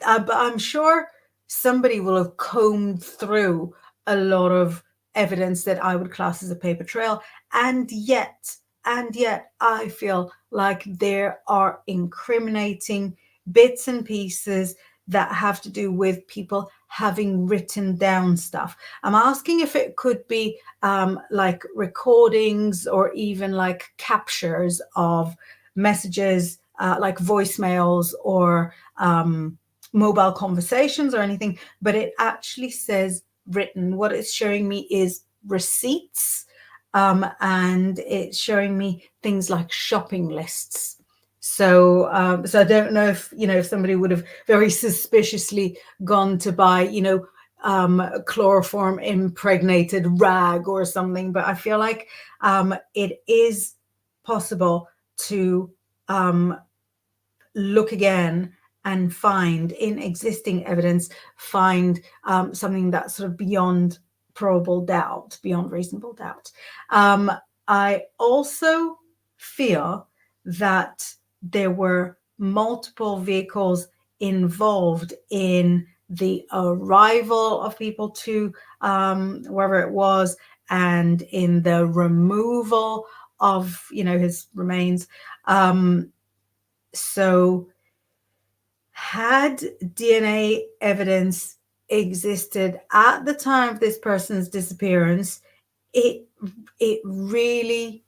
I'm sure somebody will have combed through a lot of evidence that I would class as a paper trail, and yet I feel like there are incriminating bits and pieces that have to do with people having written down stuff. I'm asking if it could be like recordings or even like captures of messages, like voicemails or mobile conversations or anything, but it actually says written. What it's showing me is receipts, and it's showing me things like shopping lists. So I don't know if if somebody would have very suspiciously gone to buy chloroform impregnated rag or something, but I feel like it is possible to look again and find in existing evidence, find something that's sort of beyond probable doubt, beyond reasonable doubt. I also feel that there were multiple vehicles involved in the arrival of people to wherever it was, and in the removal of his remains. So had DNA evidence existed at the time of this person's disappearance, it really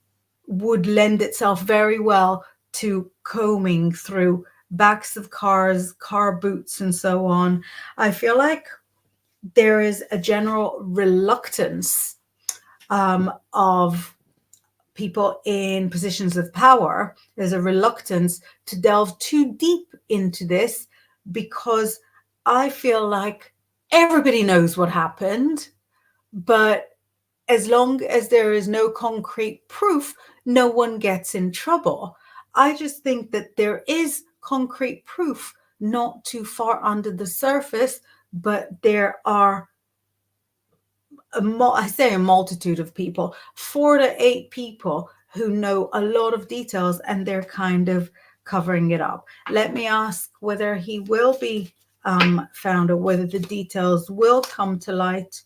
would lend itself very well to combing through backs of cars, car boots, and so on. I feel like there is a general reluctance of people in positions of power. There's a reluctance to delve too deep into this, because I feel like everybody knows what happened, but as long as there is no concrete proof, no one gets in trouble. I just think that there is concrete proof not too far under the surface, but there are a multitude of people, 4 to 8 people who know a lot of details, and they're kind of covering it up. Let me ask whether he will be found, or whether the details will come to light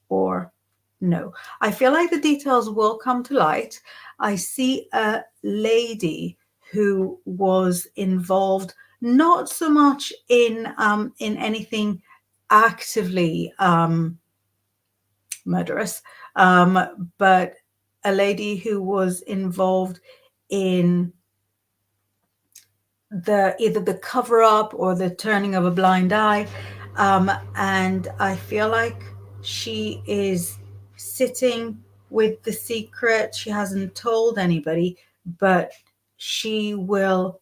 or no. I feel like the details will come to light. I see a lady who was involved, not so much in anything actively murderous, but a lady who was involved in either the cover up or the turning of a blind eye, and I feel like she is sitting with the secret. She hasn't told anybody, but she will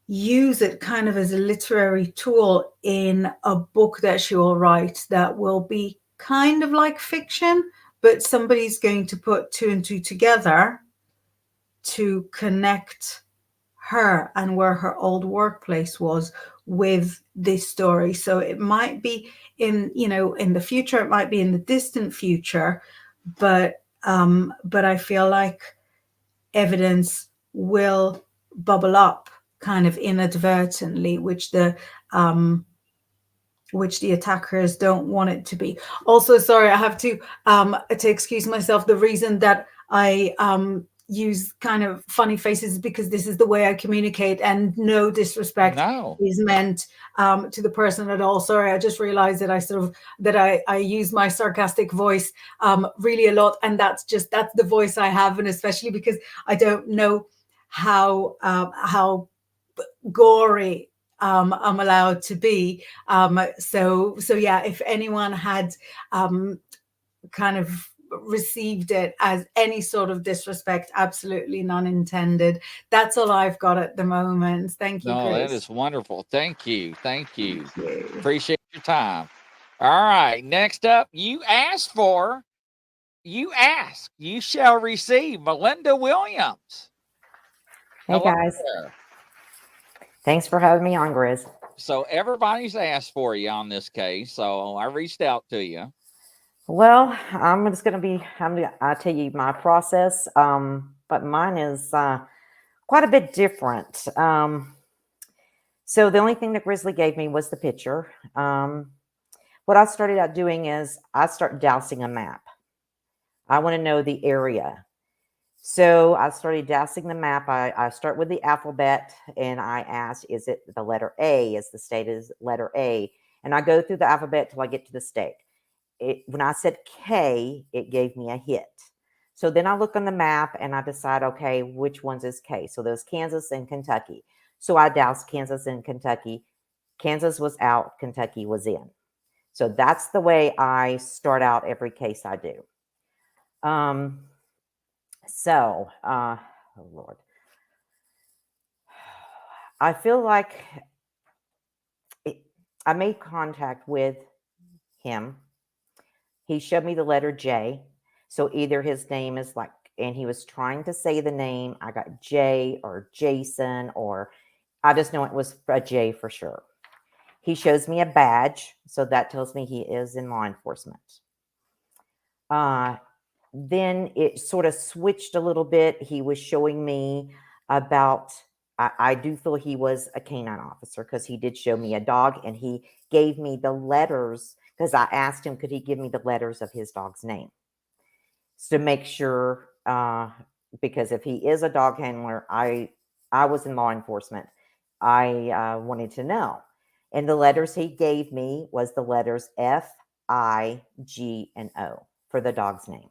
use it kind of as a literary tool in a book that she will write that will be kind of like fiction, but somebody's going to put 2 and 2 together to connect her and where her old workplace was with this story. So it might be in the future, it might be in the distant future, but I feel like evidence will bubble up kind of inadvertently, which the attackers don't want it to be. Also, sorry, I have to excuse myself. The reason that I use kind of funny faces is because this is the way I communicate, and no disrespect is meant to the person at all. Sorry, I just realized that I use my sarcastic voice really a lot, and that's the voice I have, and especially because I don't know how gory I'm allowed to be. So yeah, if anyone had kind of received it as any sort of disrespect, absolutely none intended. That's all I've got at the moment. Thank you, No, that Chris. is wonderful. Thank you. Thank you. Thank you. Appreciate your time. All right. Next up, you asked for, you ask, you shall receive Melinda Williams. Hey Hello guys, there. thanks for having me on, Grizz. So everybody's asked for you on this case. So I reached out to you. Well, I'll tell you my process, but mine is quite a bit different. So the only thing that Grizzly gave me was the picture. What I started out doing is I start dousing a map. I want to know the area. So I started dousing the map. I start with the alphabet and I asked, is it the letter A? Is the state is letter A? And I go through the alphabet till I get to the state. When I said K, it gave me a hit. So then I look on the map and I decide, okay, which ones is K? So there's Kansas and Kentucky. So I doused Kansas and Kentucky. Kansas was out, Kentucky was in. So that's the way I start out every case I do. Oh Lord. I feel like I made contact with him. He showed me the letter J. So either his name is like, and he was trying to say the name. I got J or Jason, or I just know it was a J for sure. He shows me a badge. So that tells me he is in law enforcement. Then it sort of switched a little bit. He was showing me about, I do feel he was a canine officer because he did show me a dog and he gave me the letters because I asked him, could he give me the letters of his dog's name? So to make sure, because if he is a dog handler, I was in law enforcement. I wanted to know. And the letters he gave me was the letters F, I, G, and O for the dog's name.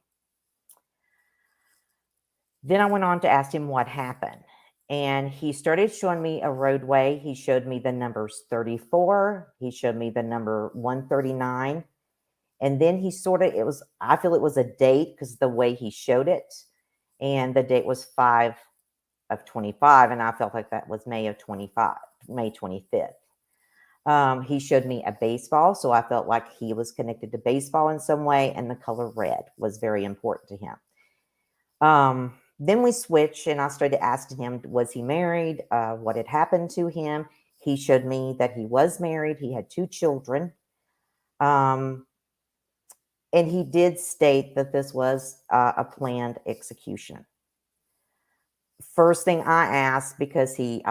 Then I went on to ask him what happened. And he started showing me a roadway. He showed me the numbers 34. He showed me the number 139. And then he I feel it was a date because the way he showed it. And the date was 5 of 25. And I felt like that was May 25th. He showed me a baseball. So I felt like he was connected to baseball in some way. And the color red was very important to him. Then we switched and I started asking him, was he married? What had happened to him? He showed me that he was married. He had 2 children. And he did state that this was a planned execution. First thing I asked, because he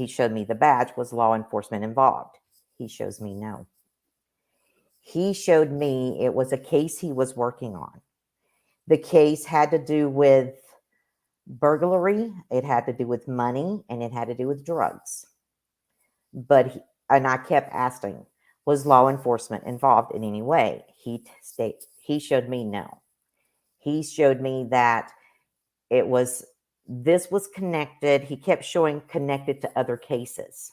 showed me the badge, was law enforcement involved? He shows me no. He showed me it was a case he was working on. The case had to do with burglary, it had to do with money, and it had to do with drugs. And I kept asking, was law enforcement involved in any way? He showed me no. He showed me that this was connected. He kept showing connected to other cases.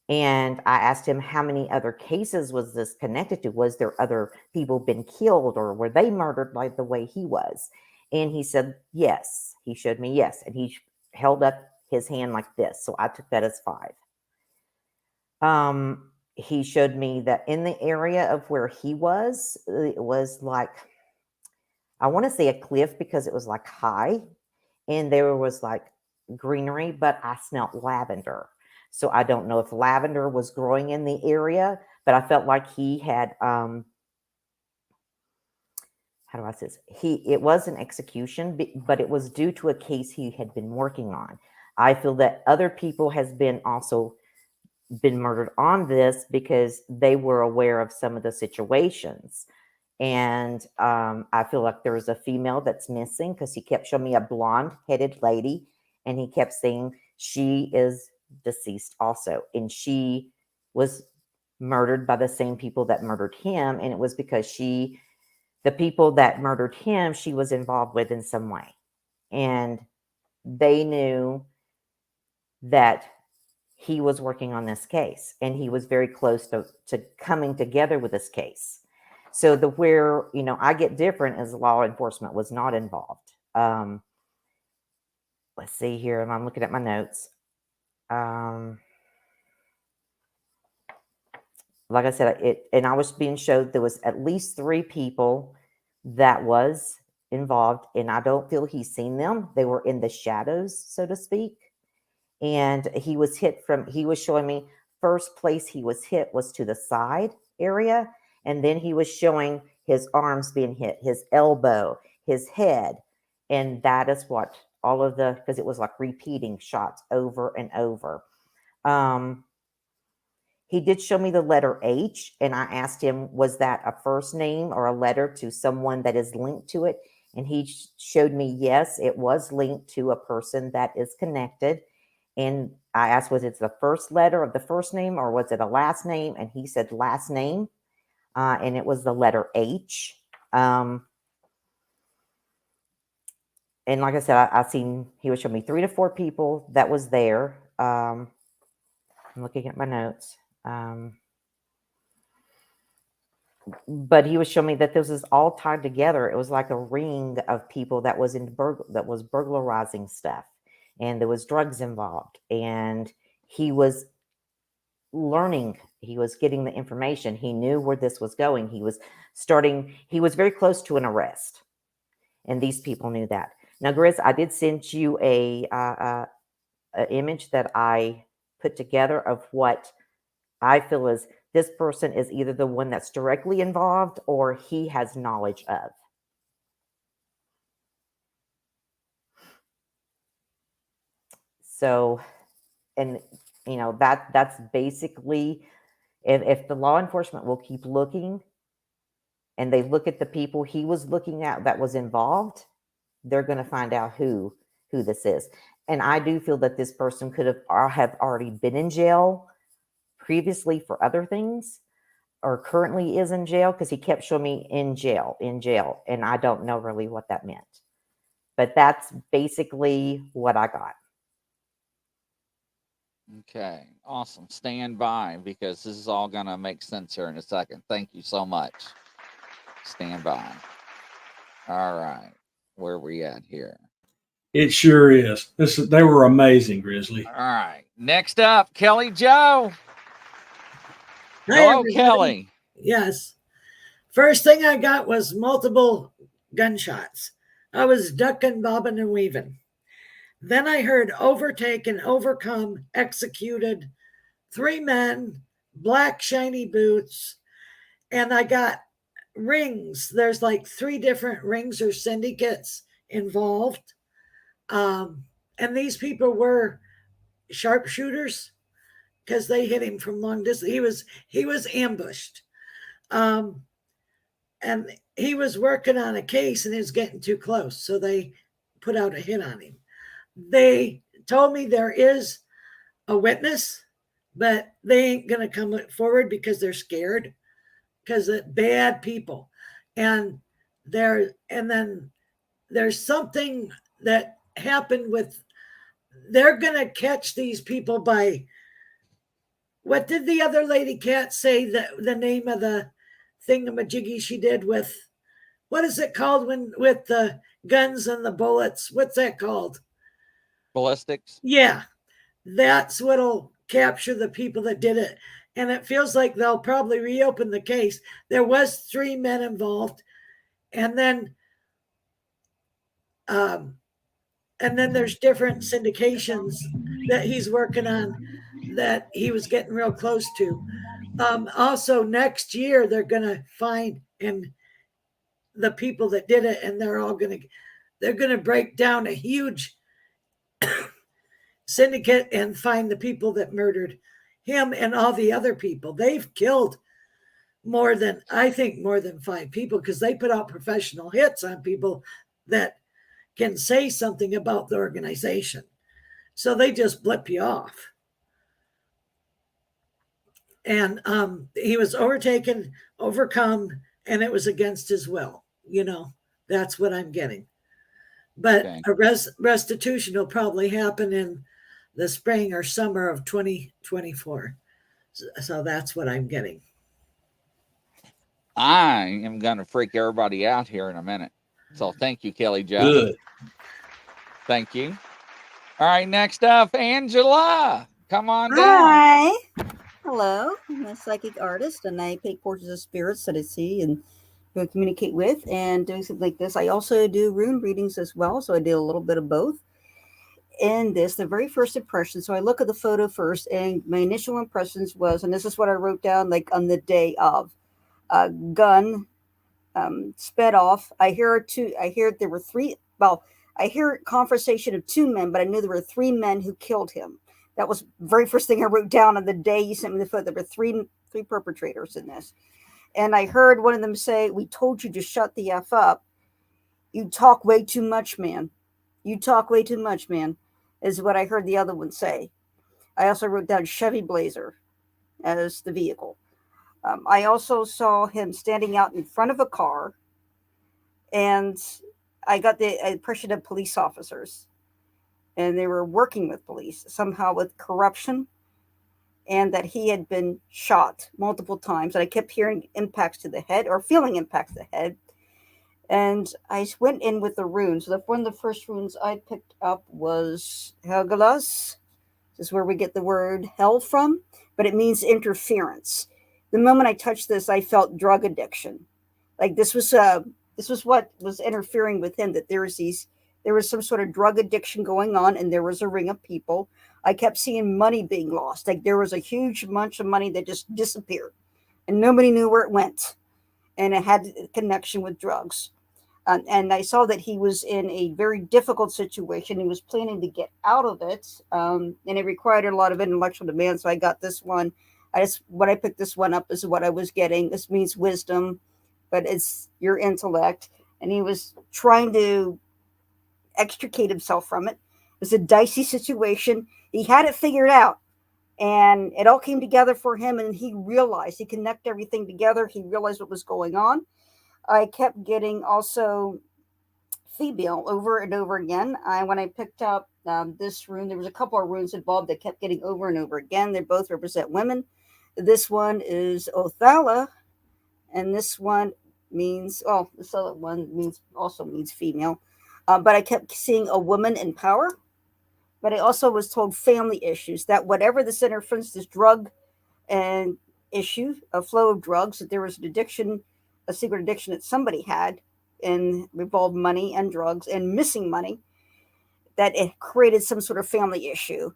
And I asked him, how many other cases was this connected to? Was there other people been killed or were they murdered like the way he was? And he said, yes. He showed me yes. And he held up his hand like this. So I took that as 5. He showed me that in the area of where he was, it was like, I want to say a cliff because it was like high and there was like greenery, but I smelled lavender. So I don't know if lavender was growing in the area, but I felt like he had, how do I say this? It was an execution, but it was due to a case he had been working on. I feel that other people has been also been murdered on this because they were aware of some of the situations. And I feel like there was a female that's missing because he kept showing me a blonde-headed lady and he kept saying she is deceased also. And she was murdered by the same people that murdered him. And it was because the people that murdered him, she was involved with in some way. And they knew that he was working on this case, and he was very close to coming together with this case. So where, I get different is law enforcement was not involved. Let's see here. And I'm looking at my notes. Like I said, and I was being showed there was at least 3 people that was involved, and I don't feel he's seen them. They were in the shadows, so to speak. And he was showing me first place he was hit was to the side area. And then he was showing his arms being hit, his elbow, his head. And that is what all of because it was like repeating shots over and over. He did show me the letter H, and I asked him, was that a first name or a letter to someone that is linked to it? And he showed me, yes, it was linked to a person that is connected. And I asked, was it the first letter of the first name or was it a last name? And he said last name, and it was the letter H. And like I said, he was showing me 3 to 4 people that was there. I'm looking at my notes. But he was showing me that this is all tied together. It was like a ring of people that was that was burglarizing stuff, and there was drugs involved. And he was learning. He was getting the information. He knew where this was going. He was very close to an arrest, and these people knew that. Now, Grizz, I did send you a image that I put together of what I feel is this person is either the one that's directly involved or he has knowledge of. So, and that's basically, if the law enforcement will keep looking and they look at the people he was looking at that was involved, they're going to find out who this is. And I do feel that this person could have already been in jail previously for other things, or currently is in jail, because he kept showing me in jail, and I don't know really what that meant. But that's basically what I got. Okay, awesome. Stand by, because this is all going to make sense here in a second. Thank you so much. Stand by. All right, where are we at here? It sure is. They were amazing, Grizzly. All right, next up, Kelly Joe. Hi, Hello, everybody. Kelly. Yes. First thing I got was multiple gunshots. I was ducking, bobbing, and weaving. Then I heard overtaken, overcome, executed, 3 men, black shiny boots, and I got rings. There's like 3 different rings or syndicates involved. And these people were sharpshooters because they hit him from long distance. He was ambushed. And he was working on a case and it was getting too close. So they put out a hit on him. They told me there is a witness, but they ain't going to come forward because they're scared, because of bad people. And then there's something that happened with, they're going to catch these people by, what did the other lady cat say that the name of the thingamajiggy she did with, what is it called with the guns and the bullets? What's that called? Ballistics. Yeah, that's what'll capture the people that did it. And it feels like they'll probably reopen the case. There was 3 men involved. And then there's different syndications that he's working on that he was getting real close to. Also, next year, they're going to find the people that did it, and they're going to break down a huge syndicate and find the people that murdered him and all the other people. They've killed more than 5 people, because they put out professional hits on people that can say something about the organization. So they just blip you off. And he was overtaken, overcome, and it was against his will. That's what I'm getting. But Okay. a restitution will probably happen in the spring or summer of 2024. So that's what I'm getting. I am going to freak everybody out here in a minute. So thank you, Kelly Jo. Good. Thank you. All right, next up, Angela. Come on down. Hi. Hello. I'm a psychic artist, and I paint portraits of spirits that I see and who I communicate with, and doing something like this. I also do rune readings as well, so I do a little bit of both. In this, the very first impression, so I look at the photo first, and my initial impressions was, and this is what I wrote down, like on the day of, a gun sped off. I hear there were three. Well, I hear a conversation of two men, but I knew there were three men who killed him. That was the very first thing I wrote down on the day you sent me the photo. There were three perpetrators in this. And I heard one of them say, "We told you to shut the F up. You talk way too much, man. You talk way too much, man," is what I heard the other one say. I also wrote down Chevy Blazer as the vehicle. I also saw him standing out in front of a car, and I got the impression of police officers, and they were working with police, somehow with corruption, and that he had been shot multiple times. And I kept hearing impacts to the head, or feeling impacts to the head. And I went in with the runes. So one of the first runes I picked up was Helgelas. This is where we get the word hell from, but it means interference. The moment I touched this, I felt drug addiction. Like this was what was interfering with him, that there was some sort of drug addiction going on, and there was a ring of people. I kept seeing money being lost. Like there was a huge bunch of money that just disappeared, and nobody knew where it went, and it had a connection with drugs. And I saw that he was in a very difficult situation. He was planning to get out of it, and it required a lot of intellectual demand. So I got this one. When I picked this one up is what I was getting. This means wisdom, but it's your intellect. And he was trying to extricate himself from it. It was a dicey situation. He had it figured out, and it all came together for him. And he connected everything together. He realized what was going on. I kept getting also female over and over again. When I picked up this rune, there was a couple of runes involved that kept getting over and over again. They both represent women. This one is Othala, and this one means, this other one also means female. But I kept seeing a woman in power. But I also was told family issues, that whatever this interference, this drug and issue, a flow of drugs, that there was an addiction, a secret addiction that somebody had, and involved money and drugs and missing money, that it created some sort of family issue.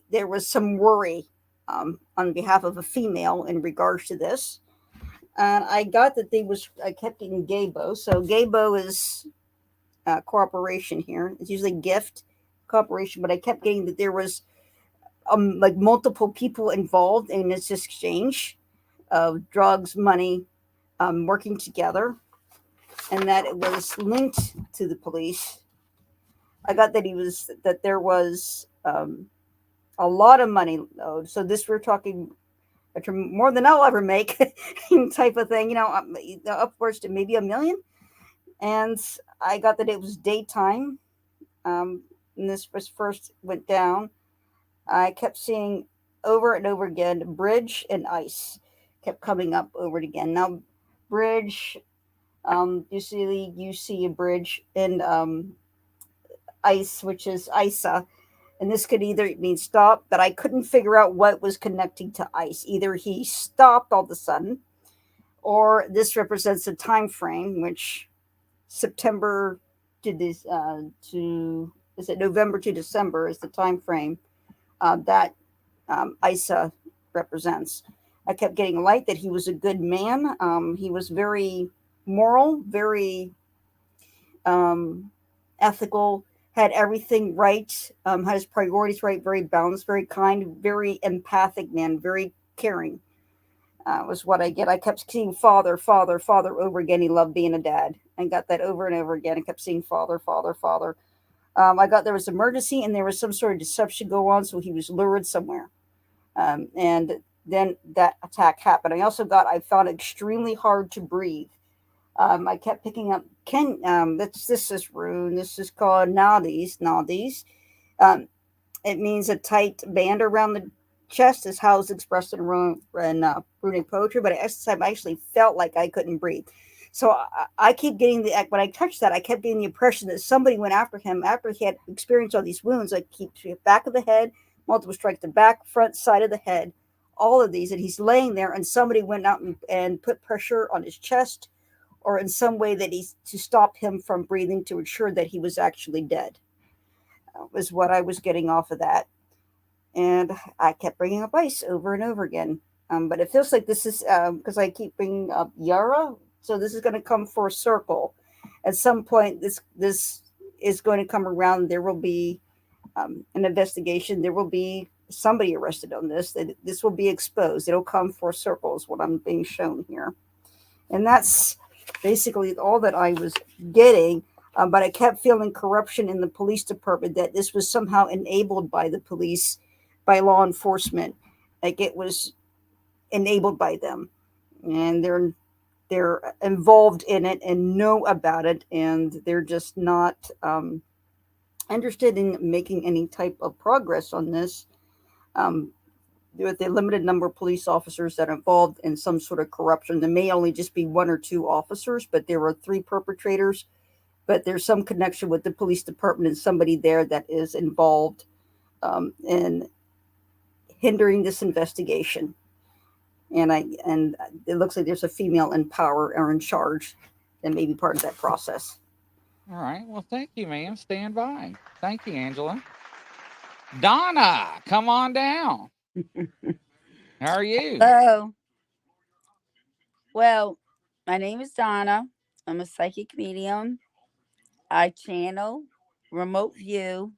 There was some worry on behalf of a female in regards to this. And I got that I kept getting Gabo. So Gabo is cooperation here. It's usually gift, cooperation, but I kept getting that there was like multiple people involved in this exchange of drugs, money, working together, and that it was linked to the police. I got that there was a lot of money owed. So this, we're talking more than I'll ever make type of thing, upwards to maybe $1 million. And I got that it was daytime. And this was first went down. I kept seeing over and over again, bridge and ice kept coming up over it again. Now, bridge, you see a bridge, and ice, which is Isa. And this could either mean stop, but I couldn't figure out what was connecting to ice. Either he stopped all of a sudden, or this represents a time frame, which September to is it November to December is the time frame that Isa represents. I kept getting light that he was a good man. He was very moral, very ethical, had everything right, had his priorities right, very balanced, very kind, very empathic man, very caring, was what I get. I kept seeing father over again. He loved being a dad. I got that over and over again. I kept seeing father. I got there was emergency and there was some sort of deception go on, so he was lured somewhere. And then that attack happened. I found it extremely hard to breathe. I kept picking up this is rune. This is called Naldis. It means a tight band around the chest is how it's expressed in runic poetry, but at the same time, I actually felt like I couldn't breathe. So I keep getting when I touched that, I kept getting the impression that somebody went after him after he had experienced all these wounds. Like keep the back of the head, multiple strikes, the back, front, side of the head, all of these, and he's laying there, and somebody went out and put pressure on his chest, or in some way that he's to stop him from breathing to ensure that he was actually dead. Was what I was getting off of that, and I kept bringing up ice over and over again. But it feels like this is because I keep bringing up Yara, so this is going to come for a circle. At some point, this is going to come around. There will be an investigation. There will be somebody arrested on this. That this will be exposed. It'll come for circles. What I'm being shown here, and that's basically all that I was getting. But I kept feeling corruption in the police department, that this was somehow enabled by the police, by law enforcement. Like it was enabled by them. And they're involved in it and know about it. And they're just not interested in making any type of progress on this. With the limited number of police officers that are involved in some sort of corruption, there may only just be 1 or 2 officers, but there were 3 perpetrators. But there's some connection with the police department and somebody there that is involved in hindering this investigation. And it looks like there's a female in power or in charge that may be part of that process. All right. Well, thank you, ma'am. Stand by. Thank you, Angela. Donna, come on down. How are you? Hello. Well, my name is Donna. I'm a psychic medium. I channel, remote view.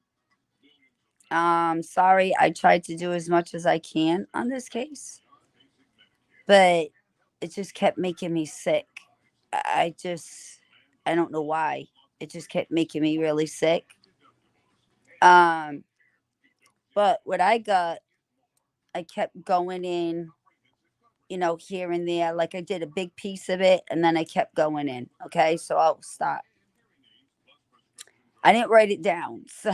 Sorry, I tried to do as much as I can on this case, but it just kept making me sick. I don't know why. It just kept making me really sick. But what I got, I kept going in, here and there. Like I did a big piece of it and then I kept going in. Okay, so I'll stop. I didn't write it down. So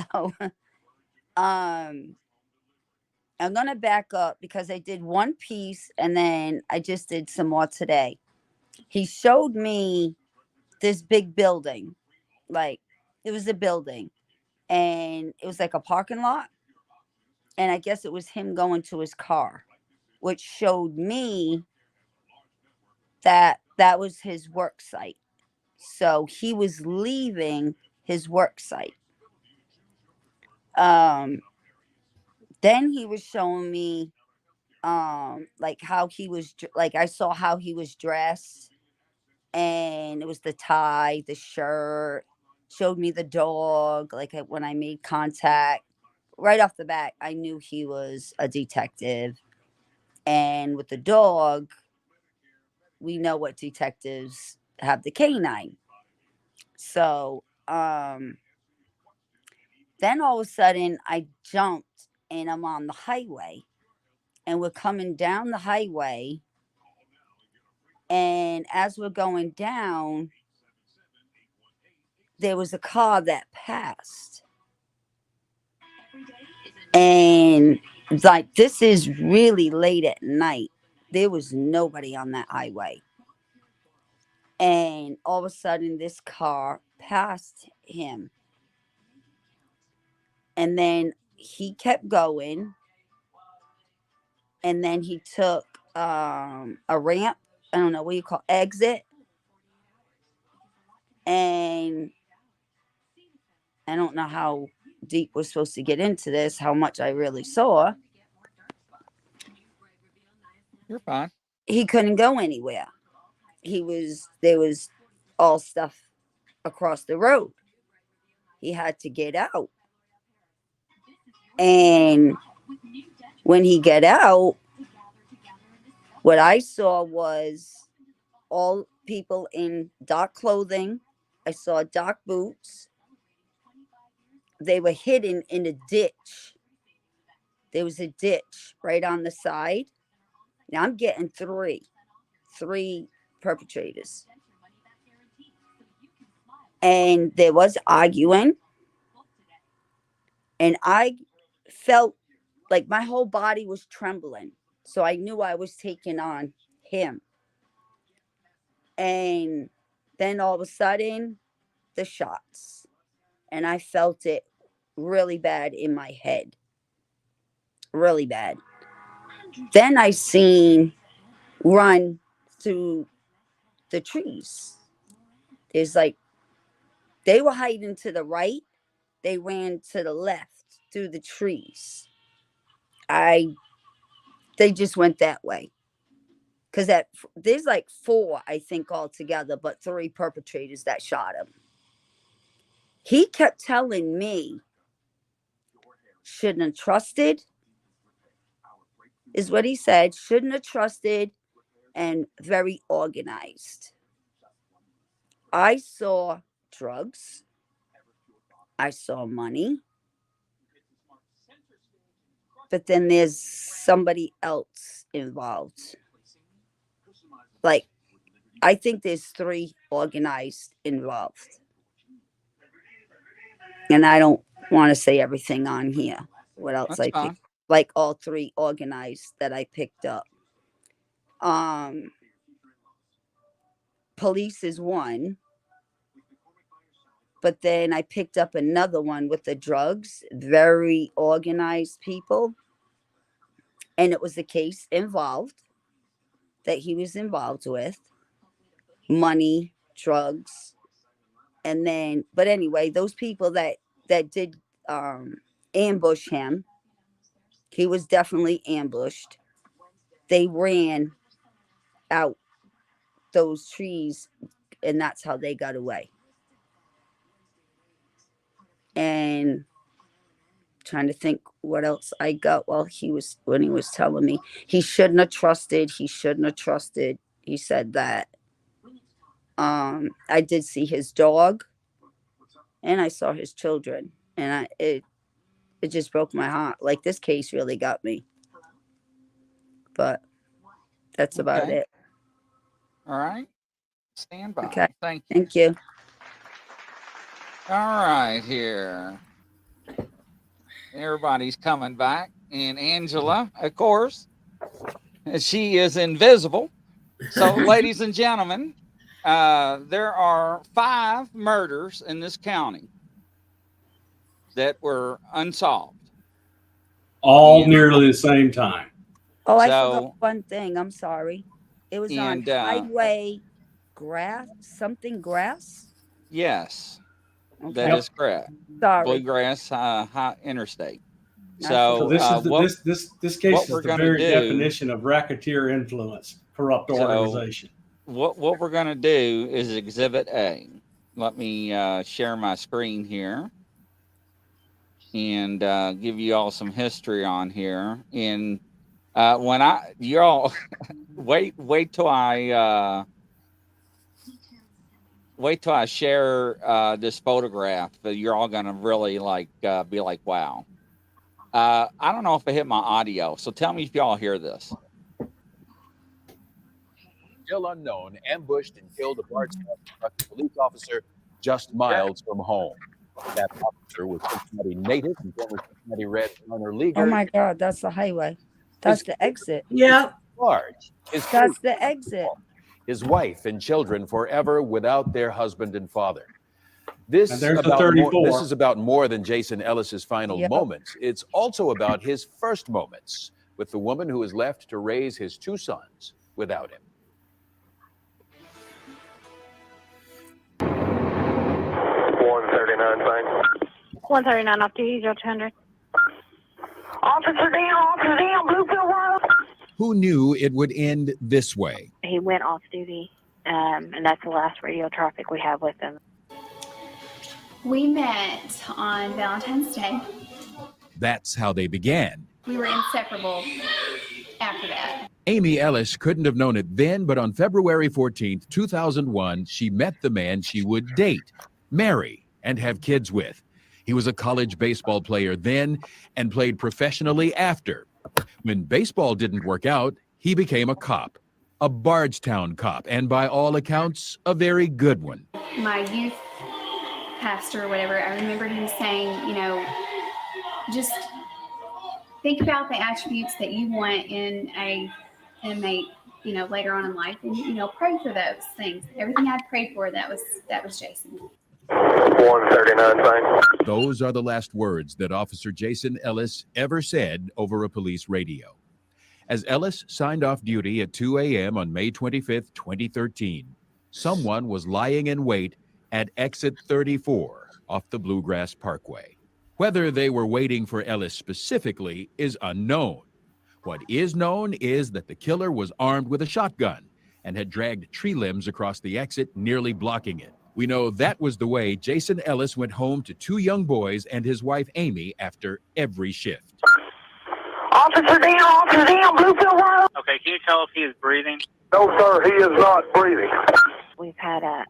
I'm gonna back up because I did one piece and then I just did some more today. He showed me this big building. Like it was a building and it was like a parking lot. And I guess it was him going to his car, which showed me that that was his work site. So he was leaving his work site. Then he was showing me like how he was like I saw how he was dressed, and it was the tie, the shirt, showed me the dog. Like when I made contact right off the bat, I knew he was a detective. And with the dog, we know what detectives have, the canine. So then all of a sudden I jumped and I'm on the highway, and we're coming down the highway, and as we're going down, there was a car that passed. And like, this is really late at night. There was nobody on that highway. And all of a sudden, this car passed him. And then he kept going. And then he took a ramp. I don't know what you call exit. And I don't know how deep we're supposed to get into this, how much I really saw. You're fine. He couldn't go anywhere. There was all stuff across the road. He had to get out. And when he got out, what I saw was all people in dark clothing. I saw dark boots. They were hidden in a ditch. There was a ditch right on the side. Now I'm getting three perpetrators. And there was arguing. And I felt like my whole body was trembling. So I knew I was taking on him. And then all of a sudden, the shots. And I felt it really bad in my head. Really bad. Then I seen run through the trees. There's like, they were hiding to the right. They ran to the left through the trees. They just went that way. Because there's like 4, I think, altogether, but 3 perpetrators that shot him. He kept telling me, shouldn't have trusted, is what he said. Shouldn't have trusted, and very organized. I saw drugs. I saw money. But then there's somebody else involved. Like, I think there's 3 organized involved. And I don't want to say everything on here. What else That's I fine. picked? Like all 3 organized that I picked up. Police is one. But then I picked up another one with the drugs. Very organized people. And it was the case involved that he was involved with. Money, drugs. And then, but anyway, those people that did ambush him, he was definitely ambushed. They ran out those trees, and that's how they got away. And trying to think what else I got when he was telling me he shouldn't have trusted. He said that. I did see his dog, and I saw his children, and it just broke my heart. Like, this case really got me. But that's about Okay. it. All right. Stand by. Okay. Thank you. Thank you. All right, here. Everybody's coming back. And Angela, of course, she is invisible. So, ladies and gentlemen, there are 5 murders in this county that were unsolved. All And- nearly the same time. Oh, I So- forgot one thing. I'm sorry. It was on And, highway grass. Yes, Okay. that is correct. Sorry. Bluegrass High Interstate. I So, This case what is we're the gonna very do- definition of racketeer influence, corrupt So- organization. what we're going to do is Exhibit A. Let me share my screen here and give you all some history on here. And when you all wait till I share this photograph, you're all going to really be like, wow. I don't know if I hit my audio, so tell me if y'all hear this. Still unknown, ambushed and killed a Bardstown police officer just miles from home. That officer was Cincinnati native and former Cincinnati Red minor leaguer. Oh my God, that's the highway. That's the exit. Yeah. Large. His That's the exit. his wife and children forever without their husband and father. This And there's the about 34. this is about more than Jason Ellis's final Yep. moments. It's also about his first moments with the woman who is left to raise his 2 sons without him. 139, fine. 139 off duty, 0200. Officer down, Bluefield Road. Who knew it would end this way? He went off duty, and that's the last radio traffic we have with him. We met on Valentine's Day. That's how they began. We were inseparable after that. Amy Ellis couldn't have known it then, but on February 14th, 2001, she met the man she would date, marry, and have kids with. He was a college baseball player then and played professionally after. When baseball didn't work out, he became a cop, a Bardstown cop, and by all accounts, a very good one. My youth pastor or whatever, I remembered him saying, just think about the attributes that you want in a inmate, later on in life, and pray for those things. Everything I'd prayed for, that was Jason. 139 thing. Those are the last words that Officer Jason Ellis ever said over a police radio. As Ellis signed off duty at 2 a.m. on May 25th, 2013, someone was lying in wait at exit 34 off the Bluegrass Parkway. Whether they were waiting for Ellis specifically is unknown. What is known is that the killer was armed with a shotgun and had dragged tree limbs across the exit, nearly blocking it. We know that was the way Jason Ellis went home to 2 young boys and his wife Amy after every shift. Officer down, Bluefield Road. Okay, can you tell if he is breathing? No, sir, he is not breathing. We've had a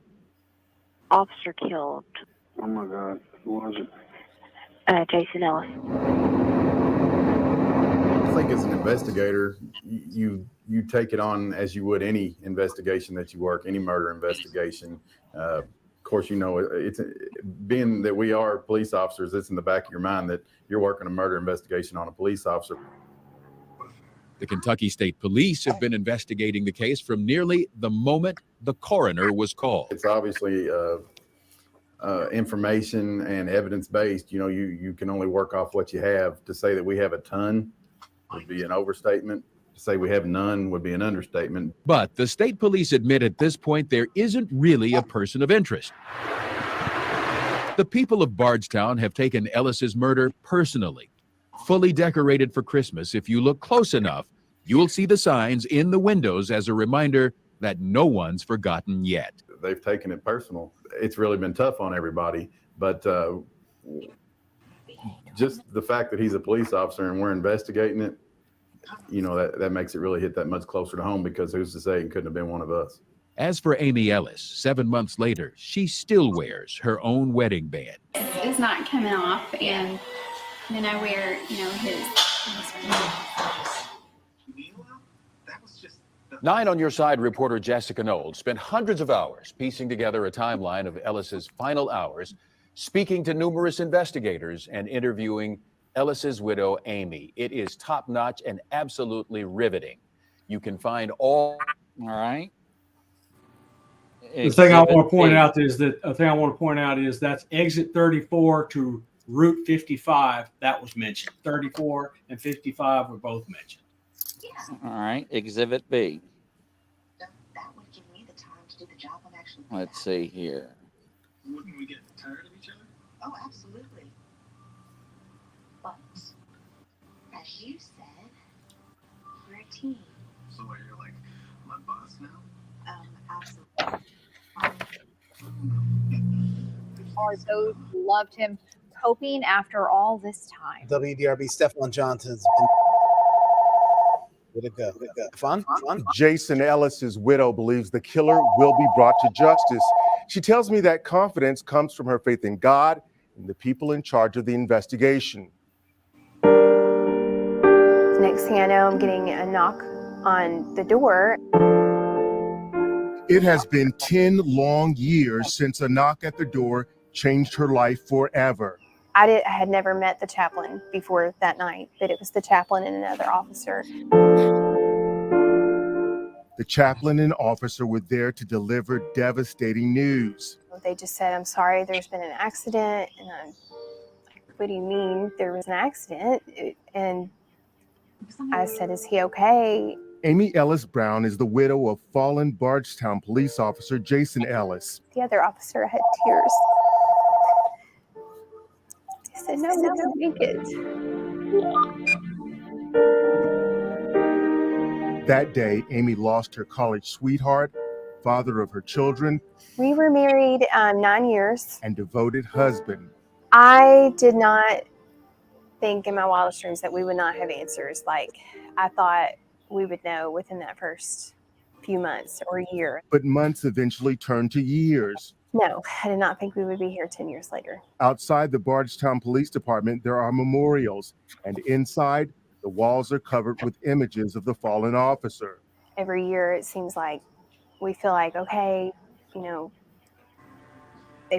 officer killed. Oh my God, who was it? Jason Ellis. I think as an investigator, you take it on as you would any investigation that you work, any murder investigation. Of course, it's being that we are police officers, it's in the back of your mind that you're working a murder investigation on a police officer. The Kentucky State Police have been investigating the case from nearly the moment the coroner was called. It's obviously information and evidence-based. You can only work off what you have. To say that we have a ton would be an overstatement. To say we have none would be an understatement. But the state police admit at this point there isn't really a person of interest. The people of Bardstown have taken Ellis's murder personally. Fully decorated for Christmas, if you look close enough, you'll see the signs in the windows as a reminder that no one's forgotten yet. They've taken it personal. It's really been tough on everybody, but just the fact that he's a police officer and we're investigating it, that makes it really hit that much closer to home, because who's to say it couldn't have been one of us. As for Amy Ellis, 7 months later, she still wears her own wedding band. It's not coming off, and then I wear, his. 9 on Your Side reporter Jessica Knoll spent hundreds of hours piecing together a timeline of Ellis's final hours, speaking to numerous investigators and interviewing Ellis's widow, Amy. It is top-notch and absolutely riveting. You can find all right. The thing I want to point out is that's exit 34 to Route 55. That was mentioned. 34 and 55 were both mentioned. All right. Exhibit B. That would give me the time to do the job I'm actually. Let's see here. Wouldn't we get tired of each other? Oh, absolutely. But as you said, we're a team. So you're like my boss now? Absolutely. Are those who loved him coping after all this time? WDRB Stephon Johnson's been. Way to go. Fun? Jason Ellis's widow believes the killer will be brought to justice. She tells me that confidence comes from her faith in God and the people in charge of the investigation. Next thing I know, I'm getting a knock on the door. It has been 10 long years since a knock at the door changed her life forever. I had never met the chaplain before that night, but it was the chaplain and another officer. The chaplain and officer were there to deliver devastating news. They just said, "I'm sorry, there's been an accident." And I'm like, "What do you mean there was an accident?" And I said, "Is he okay?" Amy Ellis Brown is the widow of fallen Bardstown police officer Jason Ellis. The other officer had tears. He said, "No, we don't make it." That day, Amy lost her college sweetheart, father of her children. We were married 9 years. And devoted husband. I did not think in my wildest dreams that we would not have answers. Like, I thought we would know within that first few months or year. But months eventually turned to years. No, I did not think we would be here 10 years later. Outside the Bardstown Police Department, there are memorials, and inside, the walls are covered with images of the fallen officer. Every year, it seems like we feel like, okay, they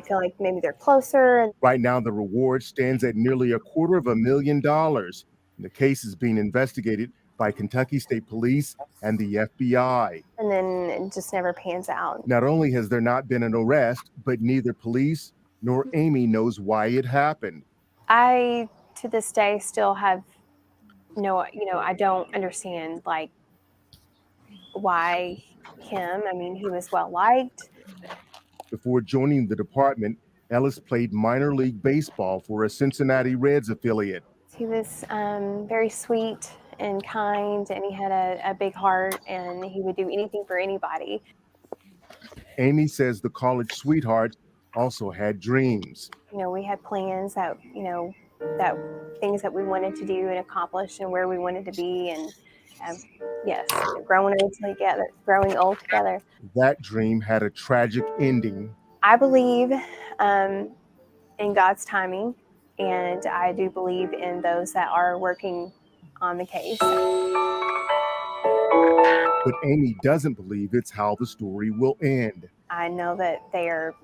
feel like maybe they're closer. Right now, the reward stands at nearly $250,000. The case is being investigated by Kentucky State Police and the FBI. And then it just never pans out. Not only has there not been an arrest, but neither police nor Amy knows why it happened. I, to this day, still have I don't understand, like, why him. I mean, he was well liked. Before joining the department, Ellis played minor league baseball for a Cincinnati Reds affiliate. He was very sweet and kind, and he had a big heart, and he would do anything for anybody. Amy says the college sweetheart also had dreams. We had plans that, that things that we wanted to do and accomplish and where we wanted to be, and yes, growing old together. That dream had a tragic ending. I believe in God's timing, and I do believe in those that are working on the case. But Amy doesn't believe it's how the story will end. I know that they are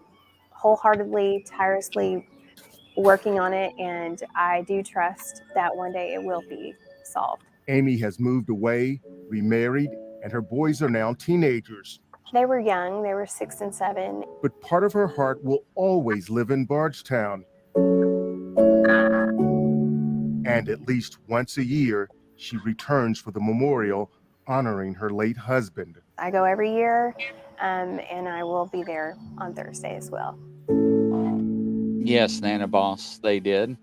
wholeheartedly, tirelessly working on it, and I do trust that one day it will be solved. Amy has moved away, remarried, and her boys are now teenagers. They were young, they were 6 and 7. But part of her heart will always live in Bardstown. And at least once a year, she returns for the memorial honoring her late husband. I go every year, and I will be there on Thursday as well. Yes, Nana Boss, they did.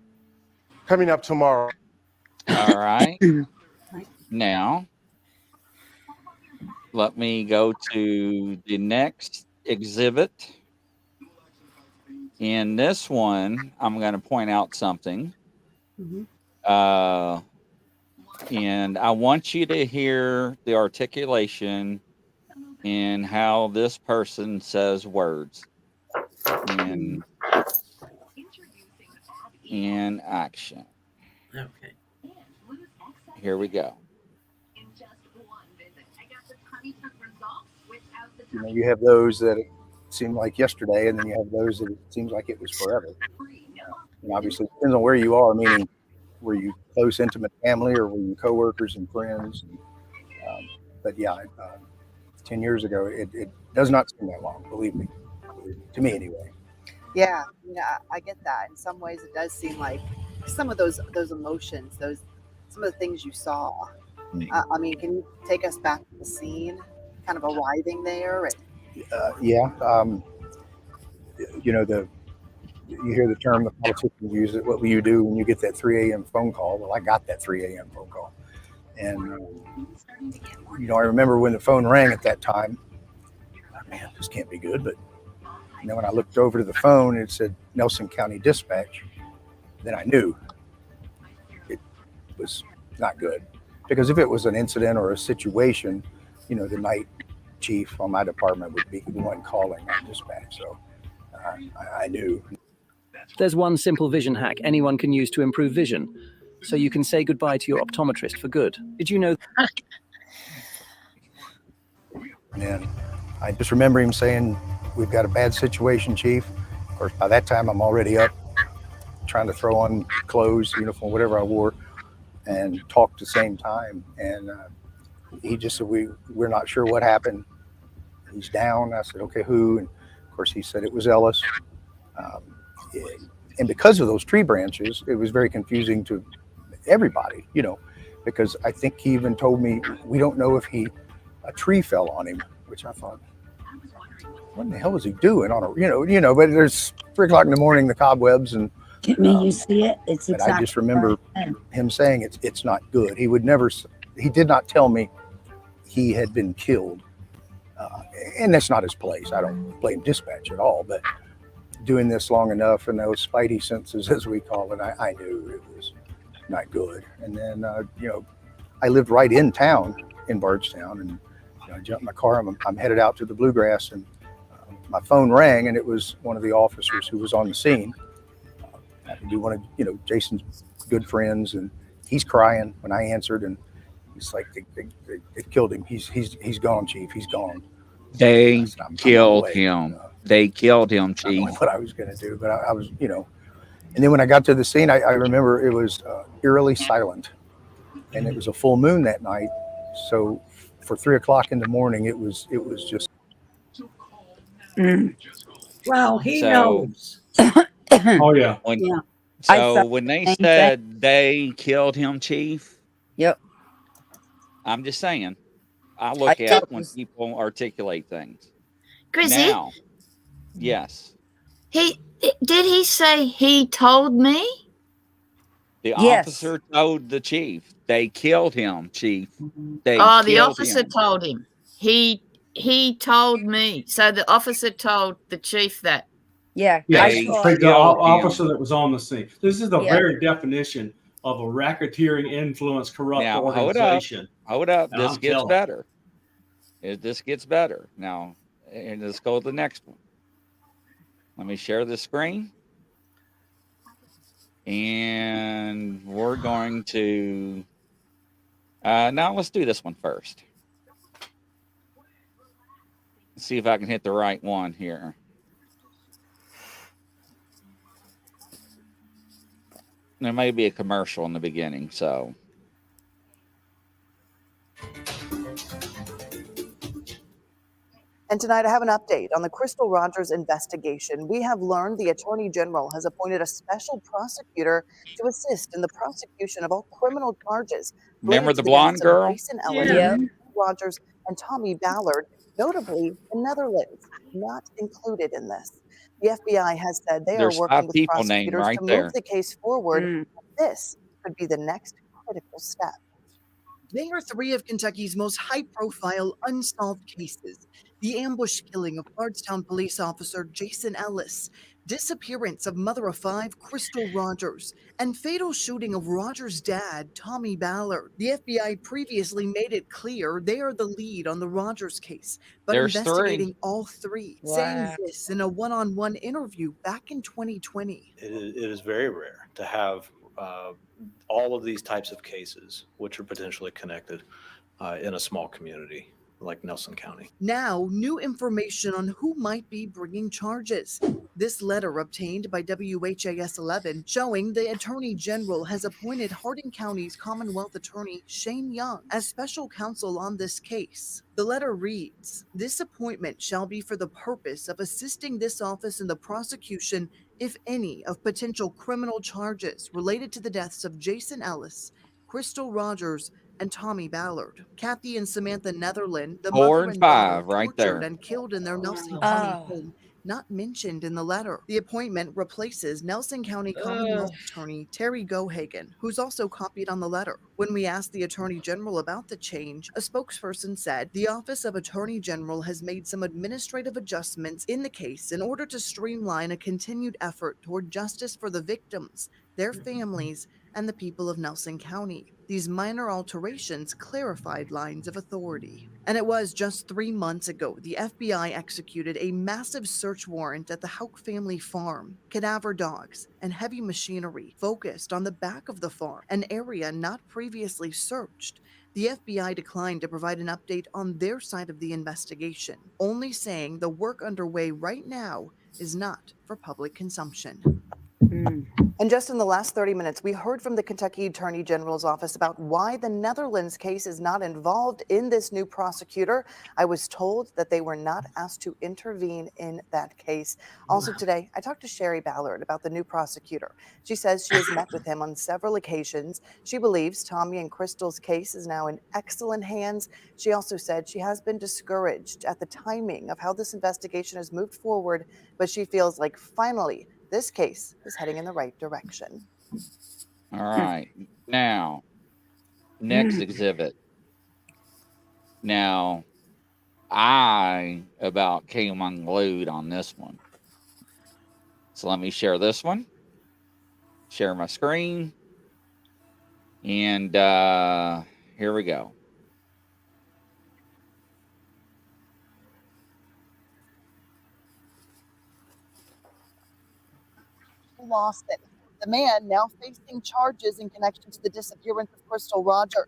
Coming up tomorrow. All right. Now, let me go to the next exhibit. In this one, I'm going to point out something. And I want you to hear the articulation and how this person says words in action. Okay. Here we go. You have those that it seemed like yesterday, and then you have those that it seems like it was forever. And obviously, it depends on where you are. Meaning, were you close, intimate family, or were you coworkers and friends? But yeah, 10 years ago, it does not seem that long. Believe me, to me anyway. Yeah, I get that. In some ways, it does seem like some of those emotions, some of the things you saw. I mean, can you take us back to the scene, kind of arriving there? Yeah. You hear the term, the politicians use it. What will you do when you get that 3 a.m. phone call? Well, I got that 3 a.m. phone call. And, I remember when the phone rang at that time, man, this can't be good. But then when I looked over to the phone, it said Nelson County Dispatch. Then I knew it was not good. Because if it was an incident or a situation, the night chief on my department would be the one calling on dispatch. So I knew. There's one simple vision hack anyone can use to improve vision, so you can say goodbye to your optometrist for good. Did you know? And I just remember him saying, "We've got a bad situation, Chief." Of course, by that time, I'm already up, trying to throw on clothes, uniform, whatever I wore, and talk at the same time. And he just said, we're not sure what happened. He's down. I said, okay, who? And of course, he said it was Ellis. And because of those tree branches, it was very confusing to everybody, because I think he even told me, we don't know if a tree fell on him, which I thought, what in the hell was he doing on a, but there's 3 o'clock in the morning, the cobwebs and you see it? It's but exactly I just remember him saying it's not good. He did not tell me he had been killed. And that's not his place. I don't blame dispatch at all, but doing this long enough and those spidey senses, as we call it, I knew it was not good. And then, I lived right in town in Bardstown, and I jumped in my car. I'm headed out to the Bluegrass, and my phone rang, and it was one of the officers who was on the scene. Happened to be one of Jason's good friends, and he's crying when I answered, and he's like, they killed him. He's gone, Chief. He's gone. They killed him. They killed him, Chief. I don't know what I was going to do, but I was, And then when I got to the scene, I remember it was eerily silent. and it was a full moon that night. So for 3 o'clock in the morning, it was just. Wow, he So- knows. Oh yeah. When, Yeah. So when they same thing. said they killed him, Chief, Yep. I'm just saying. I look at it when people articulate things. Grizzly, Now, yes, did he say he told me? the Yes. officer told the chief they killed him, Chief. They Oh, the killed officer him. told him. He told me. So the officer told the chief that. Yeah. Yes, They the killed officer him. that was on the scene. This is the Yeah. very definition of a racketeering, influence, corrupt Now, organization. hold up. And This I'm gets telling. better. This gets better. Now, and let's go to the next one. Let me share the screen. And we're going to, now let's do this one first. Let's see if I can hit the right one here. There may be a commercial in the beginning, so. And tonight I have an update on the Crystal Rogers investigation. We have learned the Attorney General has appointed a special prosecutor to assist in the prosecution of all criminal charges. Remember related the to blonde deaths of girl? Jason Ellis, Yeah. Rogers, and Tommy Ballard, notably the Netherlands, not included in this. The FBI has said they There's are working 5 with people named prosecutors right to there. move the case forward. This could be the next critical step. They are 3 of Kentucky's most high-profile unsolved cases. The ambush killing of Bardstown police officer Jason Ellis, disappearance of mother of 5 Crystal Rogers, and fatal shooting of Rogers' dad, Tommy Ballard. The FBI previously made it clear they are the lead on the Rogers case, but There's 3. investigating all 3, saying Wow. this in a one-on-one interview back in 2020. It is very rare to have all of these types of cases, which are potentially connected in a small community like Nelson County. Now, new information on who might be bringing charges. This letter obtained by WHAS 11 showing the Attorney General has appointed Hardin County's Commonwealth Attorney Shane Young as special counsel on this case. The letter reads, "This appointment shall be for the purpose of assisting this office in the prosecution, if any, of potential criminal charges related to the deaths of Jason Ellis, Crystal Rogers, and Tommy Ballard. Kathy and Samantha Netherland, the 4 mother and and daughter, 5 right tortured there. and killed in their Nelson County Oh. home, not mentioned in the letter. The appointment replaces Nelson County Commonwealth Attorney Terry Gohagen, who's also copied on the letter. When we asked the Attorney General about the change, a spokesperson said the Office of Attorney General has made some administrative adjustments in the case in order to streamline a continued effort toward justice for the victims, their families, and the people of Nelson County. These minor alterations clarified lines of authority. And it was just 3 months ago the FBI executed a massive search warrant at the Houck family farm. Cadaver dogs and heavy machinery focused on the back of the farm, an area not previously searched. The FBI declined to provide an update on their side of the investigation, only saying the work underway right now is not for public consumption. And just in the last 30 minutes, we heard from the Kentucky Attorney General's office about why the Netherlands case is not involved in this new prosecutor. I was told that they were not asked to intervene in that case. Also today, I talked to Sherry Ballard about the new prosecutor. She says she has met with him on several occasions. She believes Tommy and Crystal's case is now in excellent hands. She also said she has been discouraged at the timing of how this investigation has moved forward, but she feels like finally this case is heading in the right direction. All right. Now, next exhibit. Now, I about came unglued on this one. So let me share this one. Share my screen. And here we go. Lawson, the man now facing charges in connection to the disappearance of Crystal Rogers.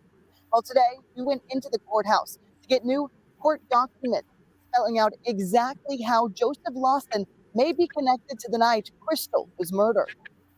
Well, today we went into the courthouse to get new court documents spelling out exactly how Joseph Lawson may be connected to the night Crystal was murdered.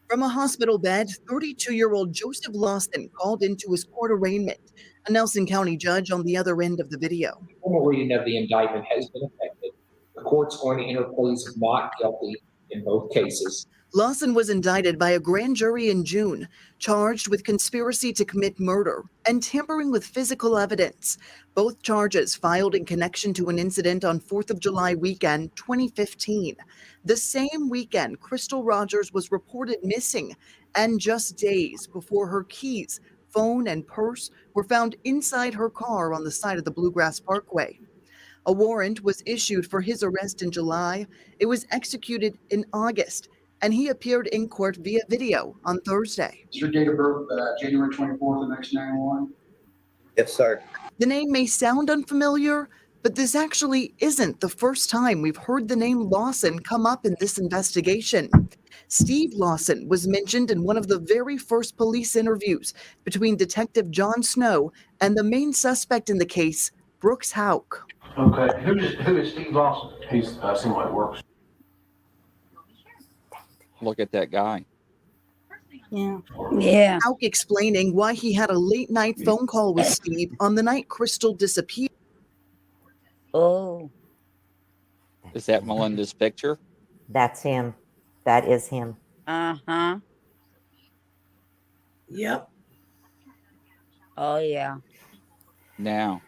From a hospital bed, 32-year-old Joseph Lawson called into his court arraignment. A Nelson County judge on the other end of the video. Formal reading of the indictment has been effected. The court's going to enter pleas of not guilty in both cases. Lawson was indicted by a grand jury in June, charged with conspiracy to commit murder and tampering with physical evidence. Both charges filed in connection to an incident on 4th of July weekend, 2015. The same weekend, Crystal Rogers was reported missing, and just days before her keys, phone, and purse were found inside her car on the side of the Bluegrass Parkway. A warrant was issued for his arrest in July. It was executed in August, and he appeared in court via video on Thursday. Is your date of birth January 24th of 1991? Yes, sir. The name may sound unfamiliar, but this actually isn't the first time we've heard the name Lawson come up in this investigation. Steve Lawson was mentioned in one of the very first police interviews between Detective John Snow and the main suspect in the case, Brooks Houck. Okay, who is Steve Lawson? He's seems like works. Look at that guy. Yeah. Houck explaining why he had a late night phone call with Steve on the night Crystal disappeared. Oh. Is that Melinda's picture? That's him. That is him. Uh-huh. Yep. Oh, yeah. Now,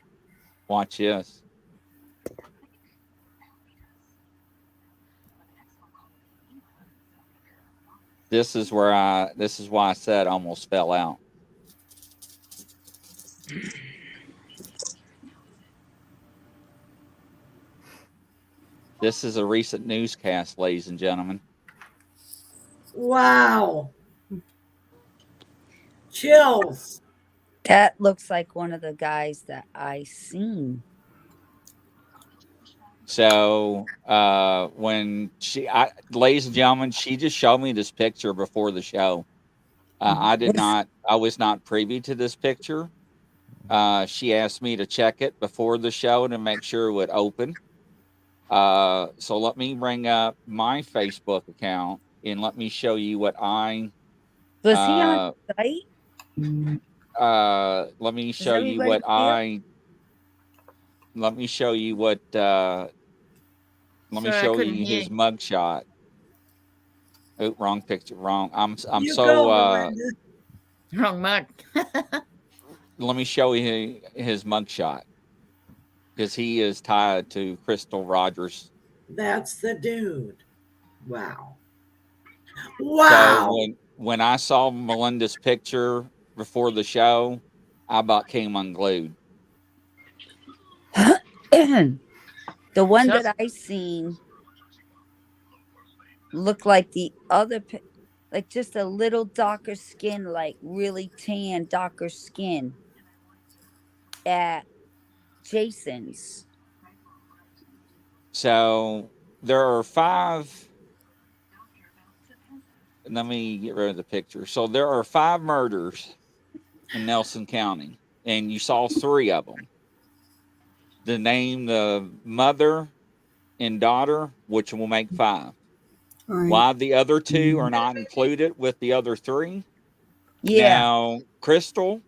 watch this. This is why I said I almost fell out. This is a recent newscast, ladies and gentlemen. Wow. Chills. That looks like one of the guys that I seen. So when ladies and gentlemen, she just showed me this picture before the show. I was not privy to this picture. She asked me to check it before the show to make sure it would open. So let me bring up my Facebook account and let me show you what I Was he on site? let me show you what I let me show you what let me Sorry, I show couldn't you hear his you. mugshot. Oh, wrong picture. Wrong. I'm You so go, Melinda. Wrong mug. let me show you his mugshot because he is tied to Crystal Rogers. That's the dude. Wow. Wow. So when I saw Melinda's picture before the show, I about came unglued. The one that I seen looked like the other, like just a little darker skin, like really tan, darker skin at Jason's. So there are 5. Let me get rid of the picture. So there are 5 murders in Nelson County, and you saw 3 of them. The name, the mother and daughter, which will make 5. Right. Why the other 2 are not included with the other 3? Yeah. Now, Crystal,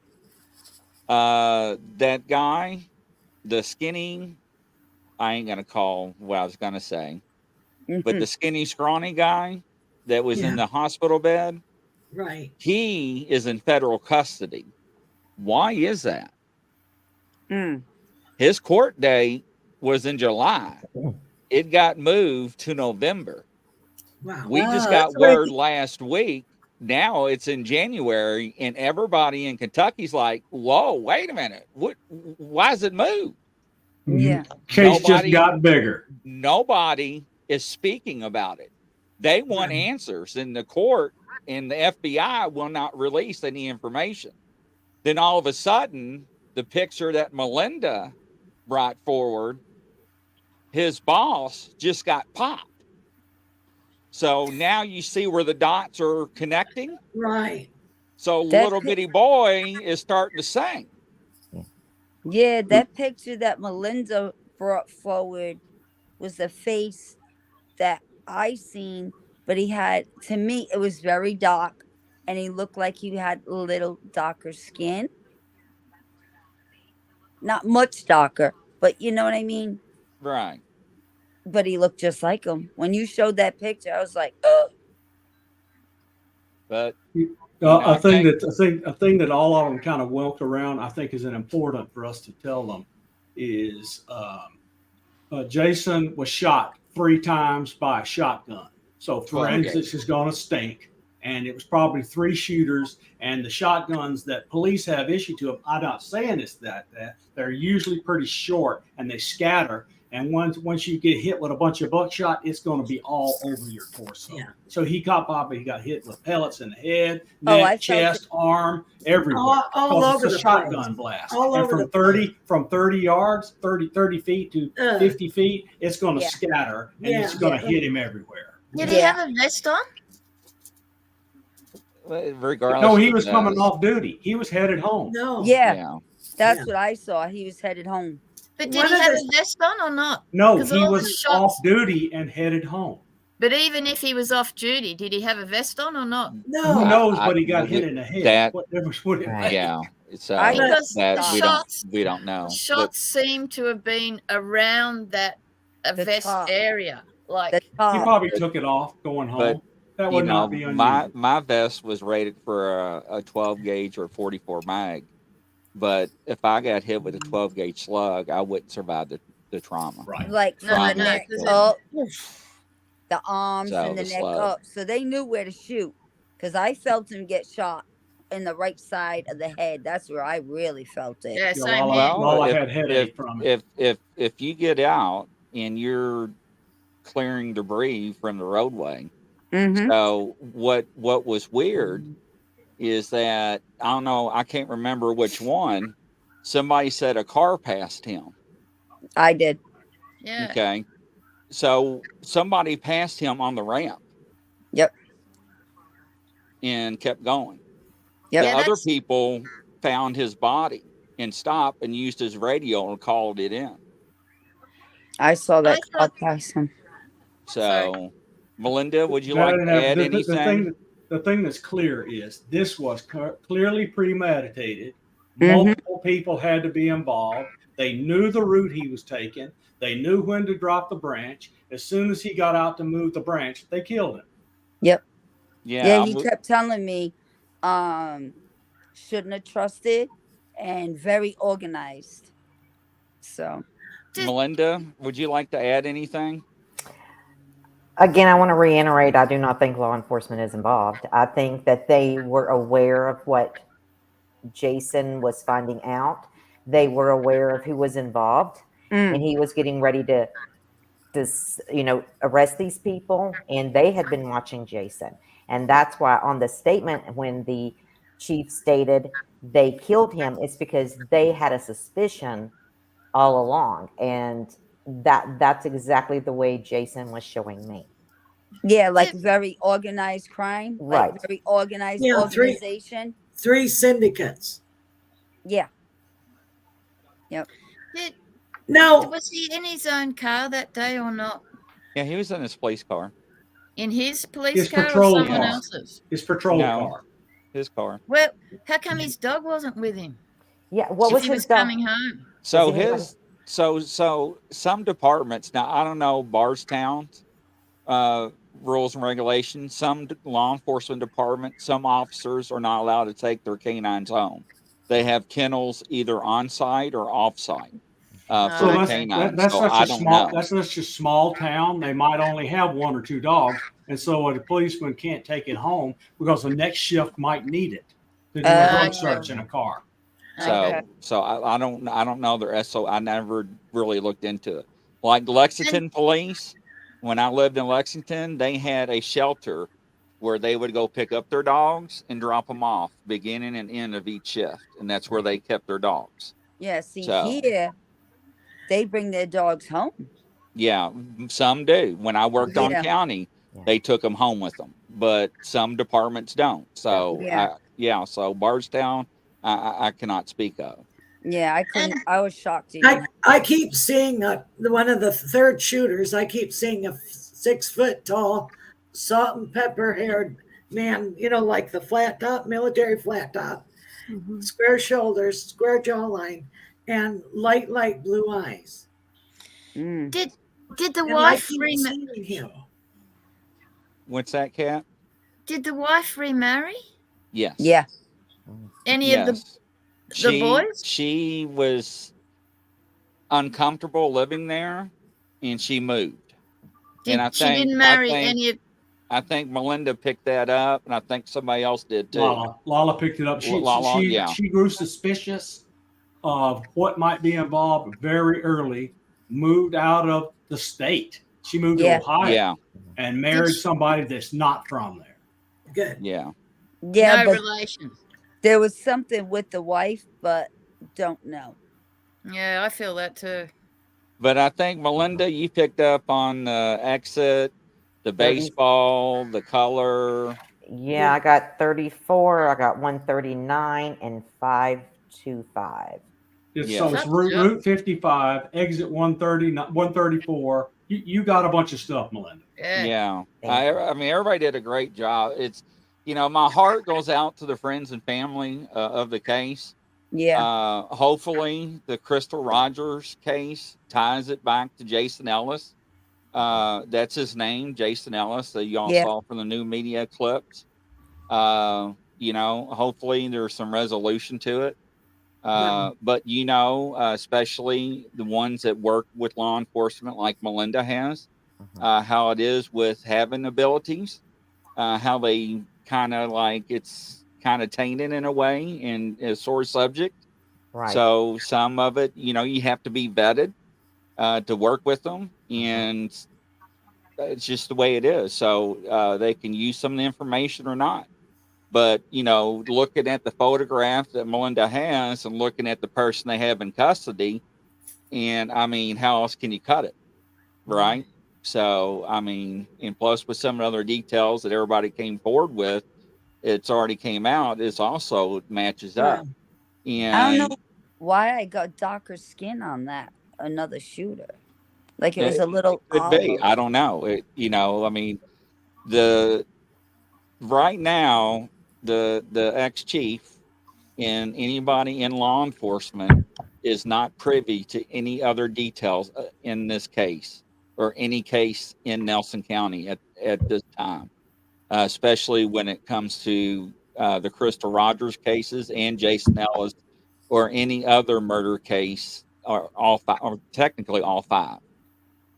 that guy, the skinny, I ain't gonna call what I was gonna say, but the skinny, scrawny guy that was in the hospital bed, Right. he is in federal custody. Why is that? His court date was in July. It got moved to November. Wow. We just got word last week. Now it's in January, and everybody in Kentucky's like, "Whoa, wait a minute! What? Why is it moved?" Yeah. Case just got bigger. Nobody is speaking about it. They want answers, and the court and the FBI will not release any information. Then all of a sudden, the picture that Melinda brought forward, his boss just got popped. So now you see where the dots are connecting. Right. So little bitty boy is starting to sing. Yeah, that picture that Melinda brought forward was the face that I seen but he had, to me, it was very dark, and he looked like he had a little darker skin. Not much darker, but you know what I mean? Right. But he looked just like him. When you showed that picture, I was like, oh. But a thing that all of them kind of walked around, I think, is important for us to tell them is Jason was shot 3 times by a shotgun. So forensics is going to stink. And it was probably 3 shooters, and the shotguns that police have issued to them, I'm not saying it's that they're usually pretty short and they scatter. And once you get hit with a bunch of buckshot, it's going to be all over your torso. Yeah. So he got hit with pellets in the head, neck, chest, arm, everywhere. All over it's a shotgun blast. And from 30 yards, 30 feet to 50 feet, it's going to scatter and it's going to hit him everywhere. Did he have a vest on? Regardless. No, he was coming off duty. He was headed home. No. Yeah. That's what I saw. He was headed home. But did he have a vest on or not? No, he was off duty and headed home. But even if he was off duty, did he have a vest on or not? No. Who knows? But he got hit in the head. Yeah. It's we don't know. Shots seem to have been around that vest area. Like he probably took it off going home. That would not be unusual. My vest was rated for a 12 gauge or 44 mag, but if I got hit with a 12 gauge slug, I wouldn't survive the trauma. Right. Like from the neck up, the arms and the neck slug. up. So they knew where to shoot, because I felt him get shot in the right side of the head. That's where I really felt it. Yeah, same Well, I had headache from it. If you get out and you're clearing debris from the roadway. Mm-hmm. So what was weird is that I can't remember which one. Somebody said a car passed him. I did. Yeah. Okay. So somebody passed him on the ramp. Yep. And kept going. Yep. The other people found his body and stopped and used his radio and called it in. I saw that car pass him. So, Melinda, would you like to add anything? The thing that's clear is this was clearly premeditated. Mm-hmm. Multiple people had to be involved. They knew the route he was taking. They knew when to drop the branch. As soon as he got out to move the branch, they killed him. Yep. Yeah. He kept telling me, shouldn't have trusted, and very organized. So, Melinda, would you like to add anything? Again, I want to reiterate, I do not think law enforcement is involved. I think that they were aware of what Jason was finding out. They were aware of who was involved, and he was getting ready to arrest these people, and they had been watching Jason. And that's why on the statement, when the chief stated they killed him, it's because they had a suspicion all along. And that's exactly the way Jason was showing me. Yeah, like very organized crime. Right. Like very organized Yeah, organization. 3 syndicates. Yeah. Yep. Was he in his own car that day or not? Yeah, he was in his police car. In his police His car or patrol someone car. else's? His patrol No. car. His car. Well, how come his dog wasn't with him? Yeah, what If was he his was dog? coming home. So Is so some departments, now I don't know Bardstown's rules and regulations. Some law enforcement departments, some officers are not allowed to take their canines home. They have kennels either on site or off site for So the canines. that's So such I a don't small. know. That's such a small town. They might only have 1 or 2 dogs, and so a policeman can't take it home because the next shift might need it to do a drug search in a car. So I don't know their SO. I never really looked into it. Like Lexington police, when I lived in Lexington, they had a shelter where they would go pick up their dogs and drop them off beginning and end of each shift, and that's where they kept their dogs. Yeah, see, So- here, they bring their dogs home. Yeah, some do. When I worked on Yeah. county, they took them home with them, but some departments don't. So so Bardstown, I cannot speak of. Yeah, I couldn't. I was shocked. I keep seeing one of the third shooters. I keep seeing a 6 foot tall salt and pepper haired man, like the flat top, military flat top, square shoulders, square jawline, and light blue eyes. Did the And wife I keep seeing him. What's that, Cat? Did the wife remarry? Yes. Yeah. Any of the boys? She was uncomfortable living there, and she moved. She didn't marry any of. I think Melinda picked that up, and I think somebody else did too. Lala picked it up. She grew suspicious of what might be involved very early. Moved out of the state. She moved to Ohio and married somebody that's not from there. Good. Yeah. Yeah, No but relation. there was something with the wife, but don't know. Yeah, I feel that too. But I think, Melinda, you picked up on the exit, the baseball, the color. Yeah, I got 34. I got 139 and 525. So it's Route 55, exit 130, 134. You got a bunch of stuff, Melinda. Yeah. I mean, everybody did a great job. It's, my heart goes out to the friends and family of the case. Yeah. Hopefully the Crystal Rogers case ties it back to Jason Ellis. That's his name, Jason Ellis, that y'all saw from the new media clips. Hopefully there's some resolution to it. But especially the ones that work with law enforcement like Melinda has, how it is with having abilities, how they it's kind of tainted in a way and a sore subject. Right. So some of it, you have to be vetted to work with them, and it's just the way it is. So they can use some of the information or not. But, looking at the photograph that Melinda has and looking at the person they have in custody, and I mean, how else can you cut it? Right. So, I mean, and plus with some other details that everybody came forward with, it's already came out. It's also matches up. And I don't know why I got darker skin on that. Another shooter. Like it was a little. Could be. I don't know. I mean, right now, the ex-chief and anybody in law enforcement is not privy to any other details in this case or any case in Nelson County at this time, especially when it comes to the Crystal Rogers cases and Jason Ellis or any other murder case, or all five, or technically all five,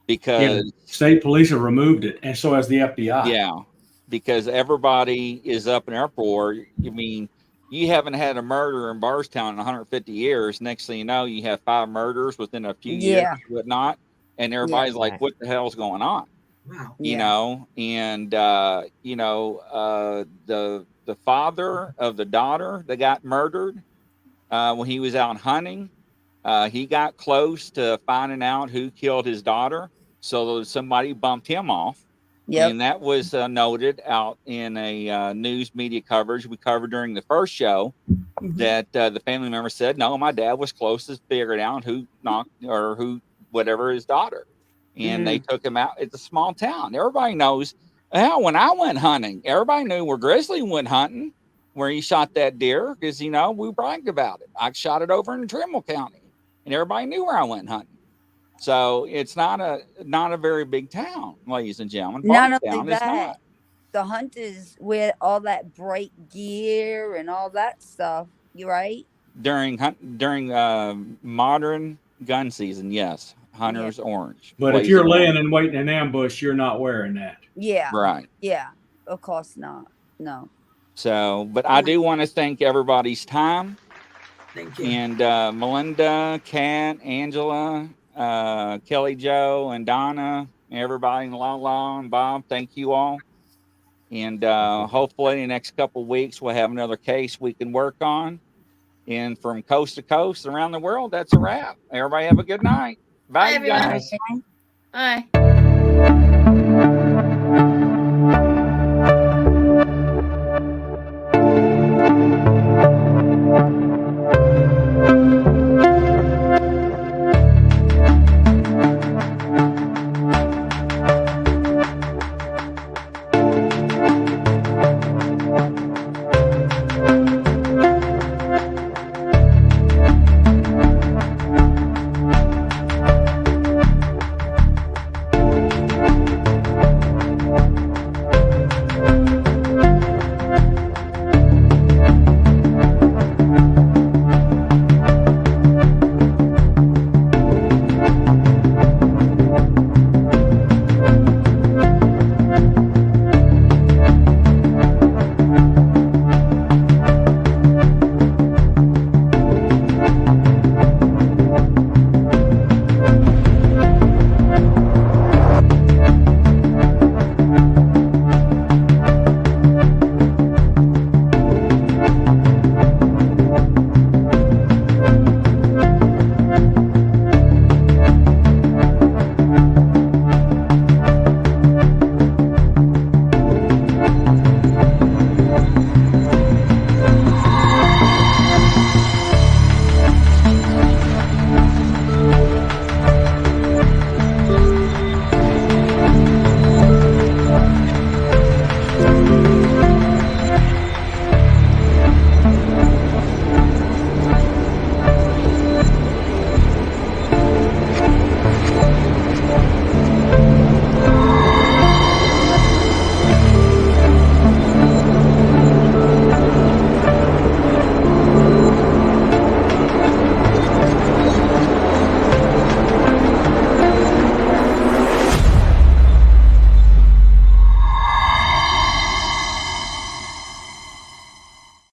because state police have removed it, and so has the FBI. Yeah. Because everybody is up in uproar. I mean, you haven't had a murder in Bardstown in 150 years. Next thing you know, you have 5 murders within a few years, whatnot, and everybody's like, "What the hell's going on?" Wow. And the father of the daughter that got murdered when he was out hunting, he got close to finding out who killed his daughter, so somebody bumped him off. And that was noted out in a news media coverage we covered during the first show, that the family member said, no, my dad was close to figuring out who knocked or whatever his daughter. And they took him out. It's a small town. Everybody knows. Hell, when I went hunting, everybody knew where Grizzly went hunting, where he shot that deer, because, we bragged about it. I shot it over in Trimble County, and everybody knew where I went hunting. So it's not a very big town, ladies and gentlemen. Not only that, the hunters wear all that bright gear and all that stuff. You right? During modern gun season, yes, hunter's orange. But if you're laying and waiting in ambush, you're not wearing that. Yeah. Right. Yeah. Of course not. No. So, but I do want to thank everybody's time. Thank you. And Melinda, Kat, Angela, Kelly Jo, and Donna, everybody, and Lala and Bob, thank you all. And hopefully in the next couple of weeks we'll have another case we can work on. And from coast to coast around the world, that's a wrap. Everybody have a good night. Bye, Bye, guys. Bye.